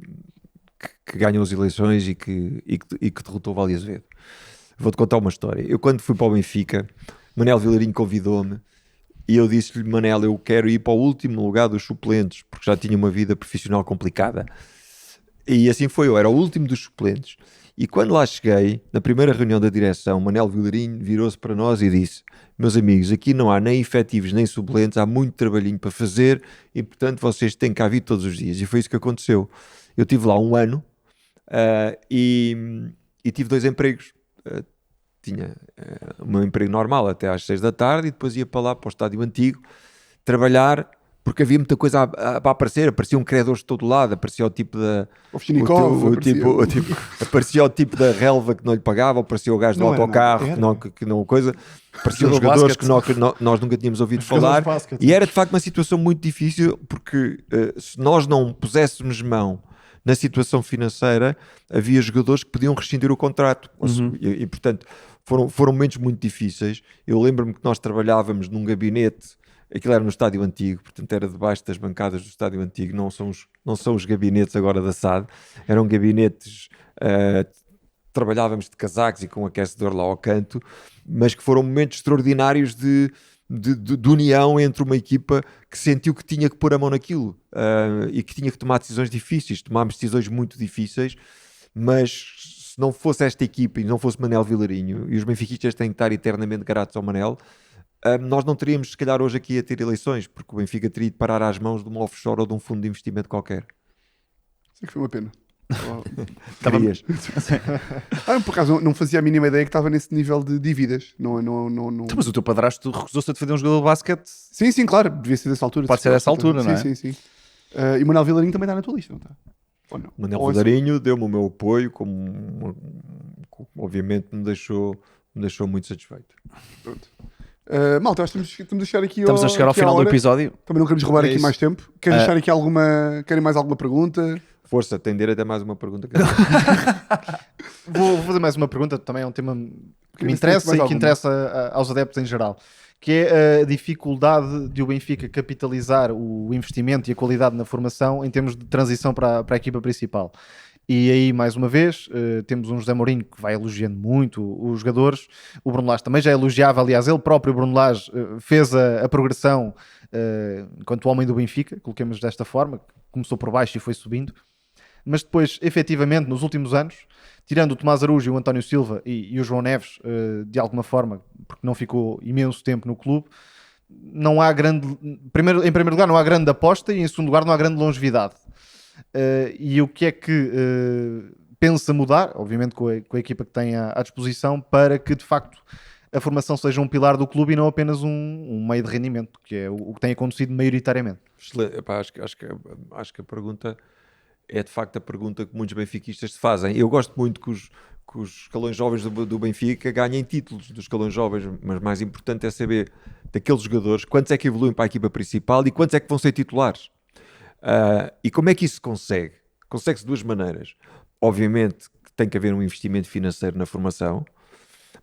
ganhou as eleições e que derrotou o Vale Azevedo. Vou-te contar uma história. Eu, quando fui para o Benfica, Manel Vilarinho convidou-me e eu disse-lhe: Manel, eu quero ir para o último lugar dos suplentes, porque já tinha uma vida profissional complicada. E assim foi, eu era o último dos suplentes. E quando lá cheguei, na primeira reunião da direção, Manel Vilarinho virou-se para nós e disse: meus amigos, aqui não há nem efetivos nem suplentes, há muito trabalhinho para fazer e, portanto, vocês têm cá vir todos os dias. E foi isso que aconteceu. Eu estive lá um ano e tive 2 empregos. Tinha o meu emprego normal até às 6 da tarde e depois ia para lá, para o estádio antigo, trabalhar, porque havia muita coisa a aparecer. Apareciam credores de todo lado, aparecia o tipo da... Ovchnikov, aparecia o tipo da relva que não lhe pagava, aparecia o gajo do Não era autocarro nada, que não coisa, apareciam os Jogador de jogadores que nós nunca tínhamos ouvido Jogadores falar, de basquete. e era de facto uma situação muito difícil, porque se nós não puséssemos mão na situação financeira, havia jogadores que podiam rescindir o contrato. E, portanto, foram momentos muito difíceis. Eu lembro-me que nós trabalhávamos num gabinete, aquilo era no estádio antigo, portanto era debaixo das bancadas do estádio antigo, não são os gabinetes agora da SAD, eram gabinetes, trabalhávamos de casacos e com aquecedor lá ao canto, mas que foram momentos extraordinários de união entre uma equipa que sentiu que tinha que pôr a mão naquilo e que tinha que tomar decisões difíceis. Tomámos decisões muito difíceis, mas se não fosse esta equipa e não fosse Manel Vilarinho, e os benfiquistas têm que estar eternamente gratos ao Manel, nós não teríamos se calhar hoje aqui a ter eleições, porque o Benfica teria de parar às mãos de uma offshore ou de um fundo de investimento qualquer. Sei que foi uma pena. Querias? Por acaso não fazia a mínima ideia que estava nesse nível de dívidas. Não. Então, mas o teu padrasto recusou-se a defender um jogador de basquete. Sim, claro, devia ser dessa altura. Pode ser dessa altura, não é? Sim. E o Manuel Vilarinho também está na tua lista, não está? Ou não? Manel Ou Vilarinho deu-me o meu apoio, obviamente me deixou muito satisfeito. Pronto. Malta, acho que estamos a chegar aqui Estamos a chegar ao aqui à final do hora. episódio. Também não queremos roubar É aqui isso. mais tempo. Querem deixar aqui querem mais alguma pergunta? Força, tem direito a mais uma pergunta. Vou fazer mais uma pergunta, também é um tema que me Queria saber se interessa mais e que alguma. interessa aos adeptos em geral, que é a dificuldade de o Benfica capitalizar o investimento e a qualidade na formação em termos de transição para a equipa principal. E aí, mais uma vez, temos um José Mourinho que vai elogiando muito os jogadores. O Bruno Lage também já elogiava, aliás, ele próprio, Bruno Lage, fez a progressão enquanto homem do Benfica, coloquemos desta forma, começou por baixo e foi subindo. Mas depois, efetivamente, nos últimos anos, tirando o Tomás Araújo e o António Silva e o João Neves, de alguma forma, porque não ficou imenso tempo no clube, não há grande... Em primeiro lugar, não há grande aposta e, em segundo lugar, não há grande longevidade. E o que é que pensa mudar, obviamente com a equipa que tem à disposição, para que, de facto, a formação seja um pilar do clube e não apenas um meio de rendimento, que é o que tem acontecido maioritariamente? Excelente. Epá, acho que a pergunta é de facto a pergunta que muitos benfiquistas se fazem. Eu gosto muito que os escalões jovens do Benfica ganhem títulos dos escalões jovens, mas mais importante é saber daqueles jogadores quantos é que evoluem para a equipa principal e quantos é que vão ser titulares. E como é que isso se consegue? Consegue-se de duas maneiras. Obviamente que tem que haver um investimento financeiro na formação,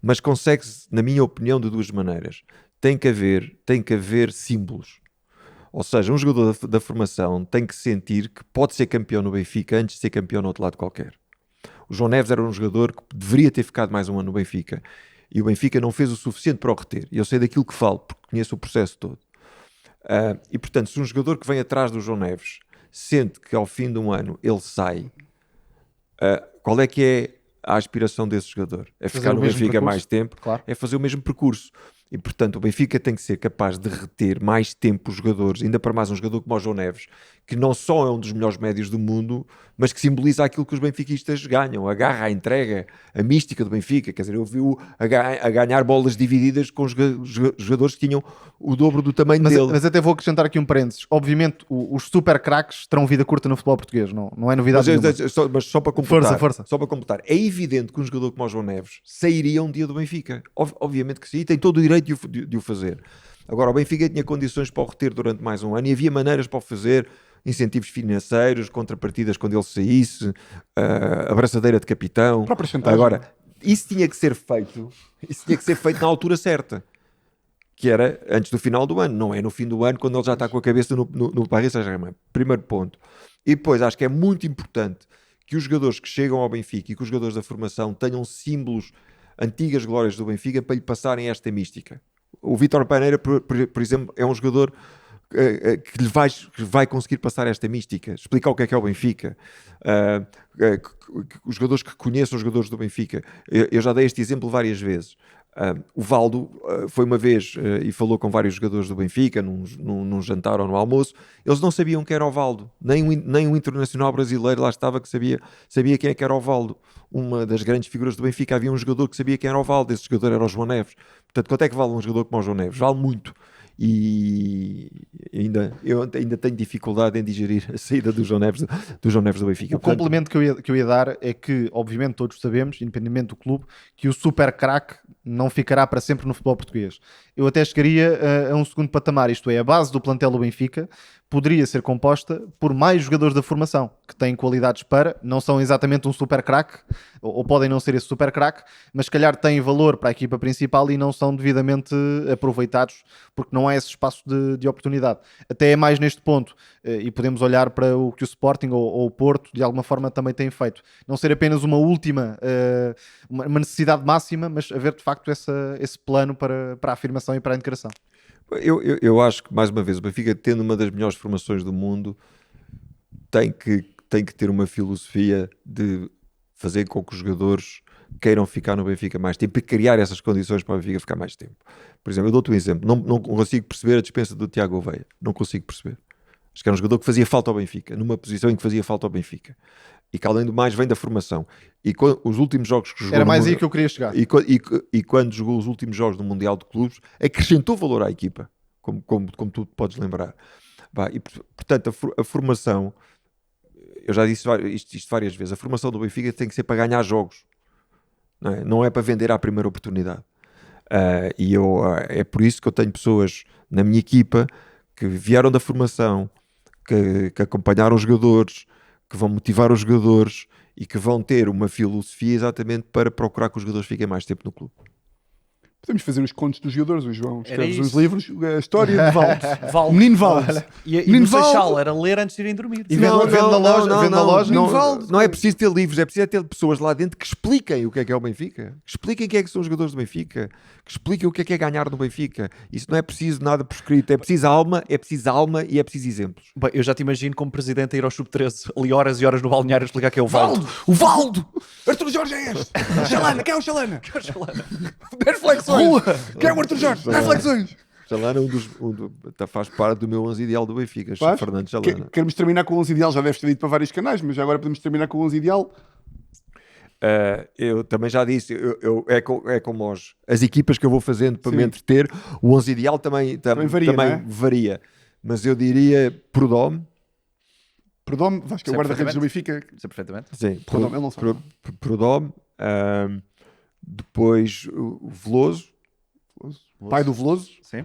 mas consegue-se, na minha opinião, de duas maneiras. Tem que haver símbolos. Ou seja, um jogador da formação tem que sentir que pode ser campeão no Benfica antes de ser campeão no outro lado qualquer. O João Neves era um jogador que deveria ter ficado mais um ano no Benfica e o Benfica não fez o suficiente para o reter. E eu sei daquilo que falo, porque conheço o processo todo. E portanto, se um jogador que vem atrás do João Neves sente que ao fim de um ano ele sai, qual é que é a aspiração desse jogador? É Fazer ficar o no mesmo Benfica percurso, mais tempo, claro. é fazer o mesmo percurso. E portanto o Benfica tem que ser capaz de reter mais tempo os jogadores, ainda para mais um jogador como o João Neves, que não só é um dos melhores médios do mundo, mas que simboliza aquilo que os benfiquistas ganham, a garra, a entrega, a mística do Benfica. Quer dizer, eu vi-o a ganhar bolas divididas com jogadores que tinham o dobro do tamanho dele. Mas até vou acrescentar aqui um parênteses. Obviamente, os super craques terão vida curta no futebol português, não é novidade nenhuma. Mas só para completar, Força. só para completar, é evidente que um jogador como o João Neves sairia um dia do Benfica. Obviamente que sim, e tem todo o direito de o fazer. Agora, o Benfica tinha condições para o reter durante mais um ano e havia maneiras para o fazer, incentivos financeiros, contrapartidas quando ele saísse, a braçadeira de capitão. Própria chantagem. Agora, isso tinha que ser feito na altura certa, que era antes do final do ano, não é no fim do ano, quando ele já está com a cabeça no Paris Saint-Germain. Primeiro ponto. E depois, acho que é muito importante que os jogadores que chegam ao Benfica e que os jogadores da formação tenham símbolos, antigas glórias do Benfica, para lhe passarem esta mística. O Vítor Paneira, por exemplo, é um jogador que lhe vai conseguir passar esta mística, explicar o que é o Benfica, os jogadores que conheçam os jogadores do Benfica. Eu já dei este exemplo várias vezes. O Valdo foi uma vez e falou com vários jogadores do Benfica num jantar ou no almoço. Eles não sabiam quem era o Valdo, nem um internacional brasileiro lá estava que sabia quem é que era o Valdo. Uma das grandes figuras do Benfica, havia um jogador que sabia quem era o Valdo, esse jogador era o João Neves. Portanto, quanto é que vale um jogador como o João Neves? Vale muito. E eu ainda tenho dificuldade em digerir a saída do João Neves do Benfica. O complemento que eu ia dar é que, obviamente, todos sabemos, independentemente do clube, que o super craque não ficará para sempre no futebol português. Eu até chegaria a um segundo patamar, isto é, a base do plantel do Benfica poderia ser composta por mais jogadores da formação, que têm qualidades para, não são exatamente um super craque, ou podem não ser esse super craque, mas se calhar têm valor para a equipa principal e não são devidamente aproveitados, porque não há esse espaço de oportunidade. Até é mais neste ponto, e podemos olhar para o que o Sporting ou o Porto, de alguma forma, também têm feito. Não ser apenas uma última, uma necessidade máxima, mas haver, de facto, esse plano para a afirmação e para a integração. Eu acho que, mais uma vez, o Benfica, tendo uma das melhores formações do mundo, tem que ter uma filosofia de fazer com que os jogadores queiram ficar no Benfica mais tempo e criar essas condições para o Benfica ficar mais tempo. Por exemplo, eu dou-te um exemplo. Não consigo perceber a dispensa do Tiago Oveia. Não consigo perceber. Acho que era um jogador que fazia falta ao Benfica, numa posição em que fazia falta ao Benfica. E que, além do mais, vem da formação. E os últimos jogos que jogou... Era mais aí que eu queria chegar. E quando jogou os últimos jogos do Mundial de Clubes, acrescentou valor à equipa, como tu podes lembrar. E, portanto, a formação... Eu já disse isto várias vezes. A formação do Benfica tem que ser para ganhar jogos. Não é para vender à primeira oportunidade. É por isso que eu tenho pessoas na minha equipa que vieram da formação, que acompanharam os jogadores, que vão motivar os jogadores e que vão ter uma filosofia exatamente para procurar que os jogadores fiquem mais tempo no clube. Podemos fazer os contos dos jogadores. O João escreve uns isso. livros, a história de Valdo. Valdo. Menino Valdo. E Menino no Seixal Valdo. era ler antes de irem dormir. E vendo na loja. Não é preciso ter livros, é preciso ter pessoas lá dentro que expliquem o que é o Benfica, que expliquem quem é que são os jogadores do Benfica, que expliquem o que é ganhar no Benfica. Isso não é preciso nada por escrito, é preciso alma e é preciso exemplos. Bem, eu já te imagino como presidente a ir ao Sub-13 ali horas e horas no balneário a explicar que é o Valdo. O Valdo! Arthur Jorge é este. Chalana, quem é o Chalana? 10 flexões. Rua. Quem é o Arthur Jorge? 10 flexões. Chalana faz parte do meu 11 ideal do Benfica, Faz? Fernando Chalana. Queremos terminar com o 11 ideal, já deves ter dito para vários canais, mas agora podemos terminar com o 11 ideal. Eu também já disse, é como as equipas que eu vou fazendo para me entreter. O 11 ideal também varia, não é? varia, mas eu diria Prudhomme. Prudhomme, acho que é o Sei guarda-redes do Benfica. Sei perfeitamente. Sim, Prudhomme, ele não sabe. Prudhomme. Depois o Veloso. Pai do Veloso. Sim.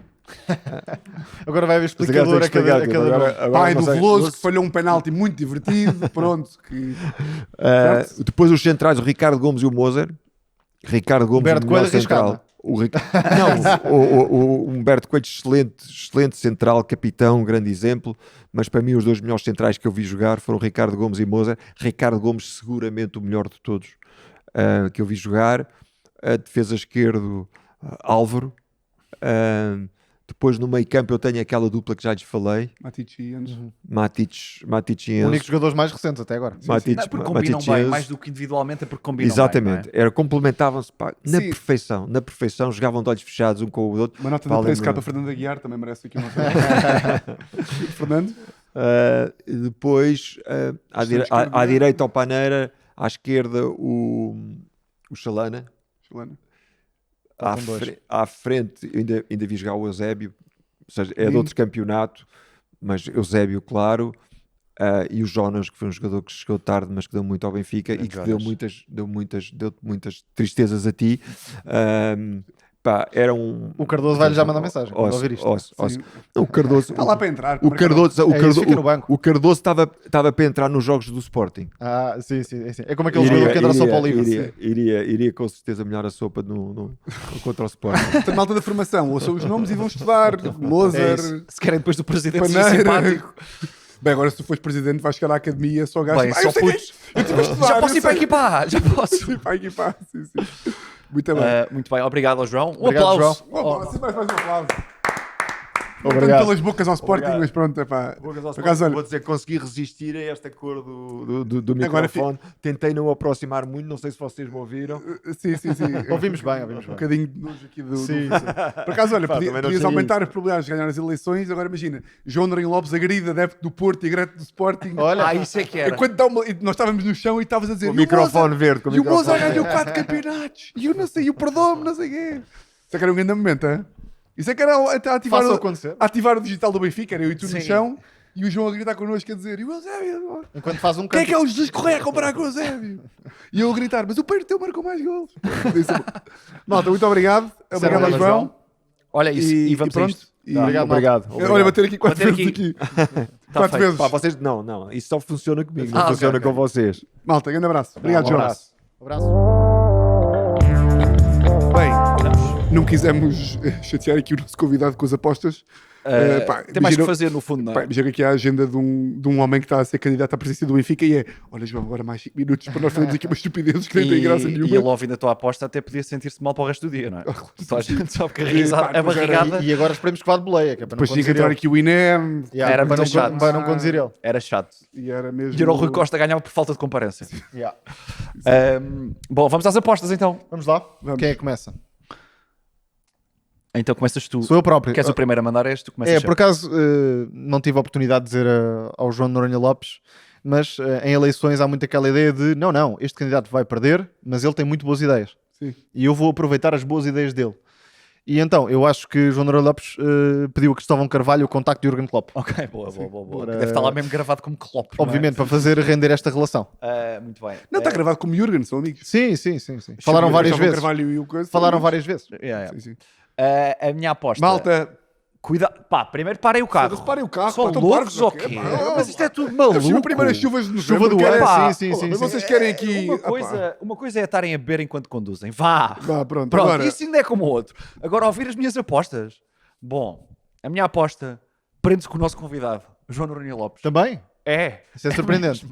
Agora vai haver explicador a cada nome. Pai do Veloso, que falhou um penalti muito divertido. Pronto. Certo? Depois os centrais, o Ricardo Gomes e o Moser. Ricardo Gomes, Humberto o melhor Coelho central. O Humberto Coelho, excelente central, capitão, grande exemplo. Mas para mim, os dois melhores centrais que eu vi jogar foram Ricardo Gomes e Moser. Ricardo Gomes, seguramente o melhor de todos que eu vi jogar. A defesa esquerdo, Álvaro. Depois no meio campo eu tenho aquela dupla que já lhes falei. Matic e Enzo. Matic e Enzo. Únicos jogadores mais recentes até agora. Matic, Não é porque Matic combinam e bem, Enzo. mais do que individualmente, é porque combinam Exatamente, bem. era complementavam-se pá, na Sim. perfeição, jogavam de olhos fechados um com o outro. Uma nota Para da além 13K do- para Fernando Aguiar também merece aqui uma Fernando? E depois à direita o Paneira, à esquerda o Chalana, Chalana. à frente ainda vi jogar o Eusébio, ou seja, é de Lindo. outro campeonato, mas Eusébio, claro, e o Jonas, que foi um jogador que chegou tarde, mas que deu muito ao Benfica e que deu muitas tristezas a ti. Pá, era um... O Cardoso vai-lhe já mandar mensagem quando ouvir isto. O Cardoso... Está lá para entrar. O Cardoso, isso fica no banco. o Cardoso estava para entrar nos jogos do Sporting. Ah, sim. É como aquele jogador que entra só para o livre. Iria com certeza melhor a sopa contra o Sporting. Portanto, malta da formação, ouçam os nomes e vão estudar. Mozart, Se querem depois do presidente ser Paneira. simpático, Bem, agora se tu fores presidente vais chegar à academia só gasto. bem, Eu só sei putos. eu tive a estudar, Já posso eu ir para sei. aqui, pá, já posso. Sim, para equipar, sim. Muito bem. Muito bem, obrigado ao João. Um Obrigado, aplauso. Um aplauso, sim, mais um aplauso. Não Obrigado. tanto pelas bocas ao Sporting, Obrigado. mas pronto, é pá. Por acaso, olha, Vou dizer que consegui resistir a esta cor do Agora microfone. Tentei não aproximar muito, não sei se vocês me ouviram. sim. Ouvimos bem. Um bocadinho de nojo aqui do. Sim. Por acaso, olha, Pá, também não podias sei aumentar as probabilidades de ganhar as eleições. Agora imagina, João Norinho Lopes agride adepto do Porto e agrede do Sporting. Olha, Isso é que era. Enquanto nós estávamos no chão e estavas a dizer Com o microfone verde. Com o e o Mozart microfone ganhou verde. 4 campeonatos e eu não sei, e o Perdomo, não sei o quê. Isso é que era um grande momento, hein? Isso é que era até ativar, faça acontecer. ativar o digital do Benfica, era eu e tu no Sim. chão e o João a gritar connosco a dizer: e o Eusébio, enquanto faz um quem é canto. que é o Jesus Correia a comparar com o Eusébio? E eu a gritar: mas o Pedro teu marcou mais gols. Malta, muito obrigado. Obrigado ao João. Olha isso, e vamos a pronto. isto. E- Obrigado. Olha, bater aqui 4 Bater vezes aqui. aqui. Tá 4 feito. vezes. Pá, vocês, não, isso só funciona comigo, não Ah, ok, funciona ok. com vocês. Malta, grande abraço. Obrigado, Um João. abraço. Abraço. Bem, não quisemos chatear aqui o nosso convidado com as apostas. Pá, Tem mais que imagina- fazer no fundo, não Pá, é? imagina aqui a agenda de um homem que está a ser candidato à presidência do Benfica e é: olha, João, agora mais 5 minutos para nós fazermos aqui umas estupidezes que nem tem graça E nenhuma. ele ouvindo a tua aposta até podia sentir-se mal para o resto do dia, não é? Só a gente sabe que a, risada, pá, a depois era- barrigada E agora esperemos que vá de boleia, que é para não Depois tinha que conduzir entrar ele. aqui o INEM Era para muito não, chato. para não conduzir ele. era chato. e era mesmo. E era o Rui Costa ganhava por falta de comparência. Yeah. Bom, vamos às apostas então. Vamos lá? Vamos. Quem é que começa? Então começas tu. Sou eu próprio. Queres o primeiro a mandar este? Tu começas Por acaso não tive a oportunidade de dizer ao João Noronha Lopes, mas em eleições há muito aquela ideia de não, este candidato vai perder, mas ele tem muito boas ideias. Sim. E eu vou aproveitar as boas ideias dele. E então, eu acho que João Noronha Lopes pediu a Cristóvão Carvalho o contacto de Jürgen Klopp. Ok, boa. Bora. Deve estar lá mesmo gravado como Klopp. não é? Obviamente, para fazer render esta relação. Muito bem. Não, está gravado como Jürgen, são amigos. Sim. Falaram várias Cristóvão vezes. Carvalho e o coisa, Falaram são várias vezes. amigos. Sim. A minha aposta. Malta, Cuidado. Pá, primeiro parem o carro. parem o carro. São pá, estão loucos parvos, ou ok? quê? Pá, Mas isto é tudo Deve ser maluco. as primeiras chuvas de Chuva novembro, do querem- ano, Pá, sim. Mas vocês querem aqui. Uma coisa é estarem a beber enquanto conduzem. Vá. Vá, pronto. Pronto, Agora, isso ainda é como o outro. Agora, ouvir as minhas apostas. Bom, a minha aposta prende-se com o nosso convidado, João Noronha Lopes. Também? É. Isso é surpreendente.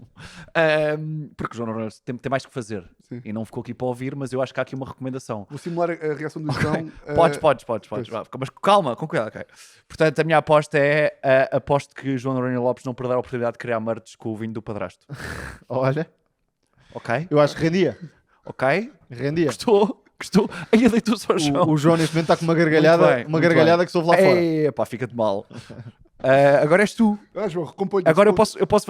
Porque o João Noronha Lopes tem mais que fazer. Sim. E não ficou aqui para ouvir, mas eu acho que há aqui uma recomendação. vou simular a reação do João. Podes. Mas calma, com cuidado, ok. Portanto, a minha aposta é aposto que João Noronha Lopes não perderá a oportunidade de criar merdes com o vinho do padrasto. Olha, Ok? eu acho que rendia. Ok? Rendia. Gostou? Aí deitou-se ao chão. O João neste momento está com uma Muito gargalhada, bem, uma muito gargalhada bem. que se ouve lá fora. Epá, fica-te mal. Agora és tu. João, recompõe. Agora eu posso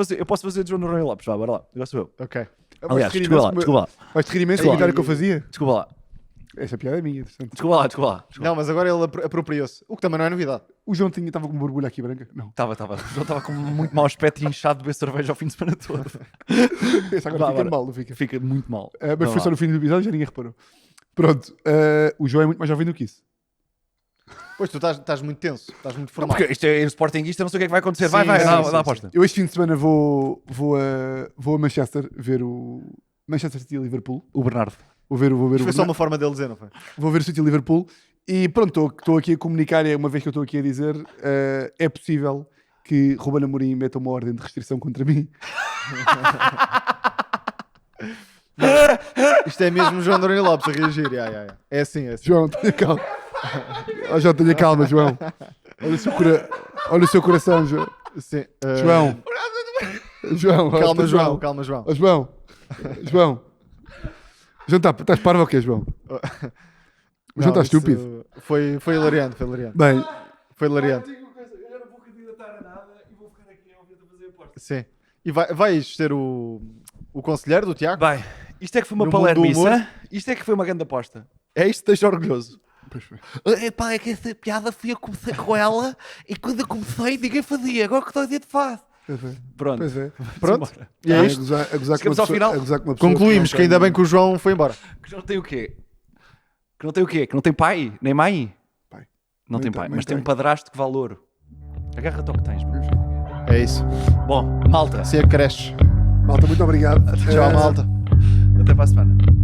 fazer de João Noronha Lopes. Vá, bora lá. Agora sou eu. Ok. Aliás, desculpa lá. Vais-te rir imenso com o comentário que eu fazia? Desculpa lá. Essa piada é minha, interessante. Desculpa lá. Não, mas agora ele apropriou-se. O que também não é novidade. O João estava com uma borbulha aqui branca? Não. Estava. O João estava com muito mau aspecto e inchado de beber cerveja ao fim de semana todo. Esse agora Vá, fica bora. mal, não fica? Fica muito mal. Mas Vá foi só lá. no fim do episódio, já ninguém reparou. Pronto, o João é muito mais jovem do que isso. Pois tu estás muito tenso, estás muito Não, formal. porque isto é Sportingista, não sei o que é que vai acontecer. Sim, Vai, sim, dá sim, a sim. aposta. Eu este fim de semana vou a Manchester ver o Manchester City e Liverpool. O Bernardo. Vou ver Isto foi só uma forma dele dizer, não foi? Vou ver o City e Liverpool. E pronto, estou aqui a comunicar, uma vez que eu estou aqui a dizer, é possível que Ruben Amorim meta uma ordem de restrição contra mim. Isto é mesmo João Noronha Lopes a reagir. É assim. João, tenha calma. Oh, João, tenha calma, João. Olha o seu coração, João. Sim, João. João, Calma, João. Calma, João. Oh, João. João. João, estás parvo ou quê, João? O João está estúpido. Foi hilariante, Bem, Foi hilariante. Eu já não vou candidatar a nada e vou ficar aqui a ouvir-te a fazer apostas. Sim. E vais ser o conselheiro do Tiago? Bem, isto é que foi uma No mundo do palermice, humor. hã? Isto é que foi uma grande aposta. É isto que deixa orgulhoso. pois foi. Epá, é que essa piada fui eu comecei com ela e quando eu comecei ninguém fazia, agora que estou a dizer de faz. Pois é. Pronto. Pois é. Pronto. Simbora. E é A isto. gozar com uma Chegamos ao pessoa- final. a gozar com uma pessoa Concluímos que que ainda bem que o João foi embora. Que não tem o quê? Que não tem o quê? Que não tem pai? Nem mãe? Pai. Não tem Mãe pai, tem, mas tem mãe um padrasto que vale ouro. Agarra-te ao que tens, meu. É isso. Bom, malta. Assim é que cresces. Malta, muito obrigado. Tchau, malta. Até para a semana.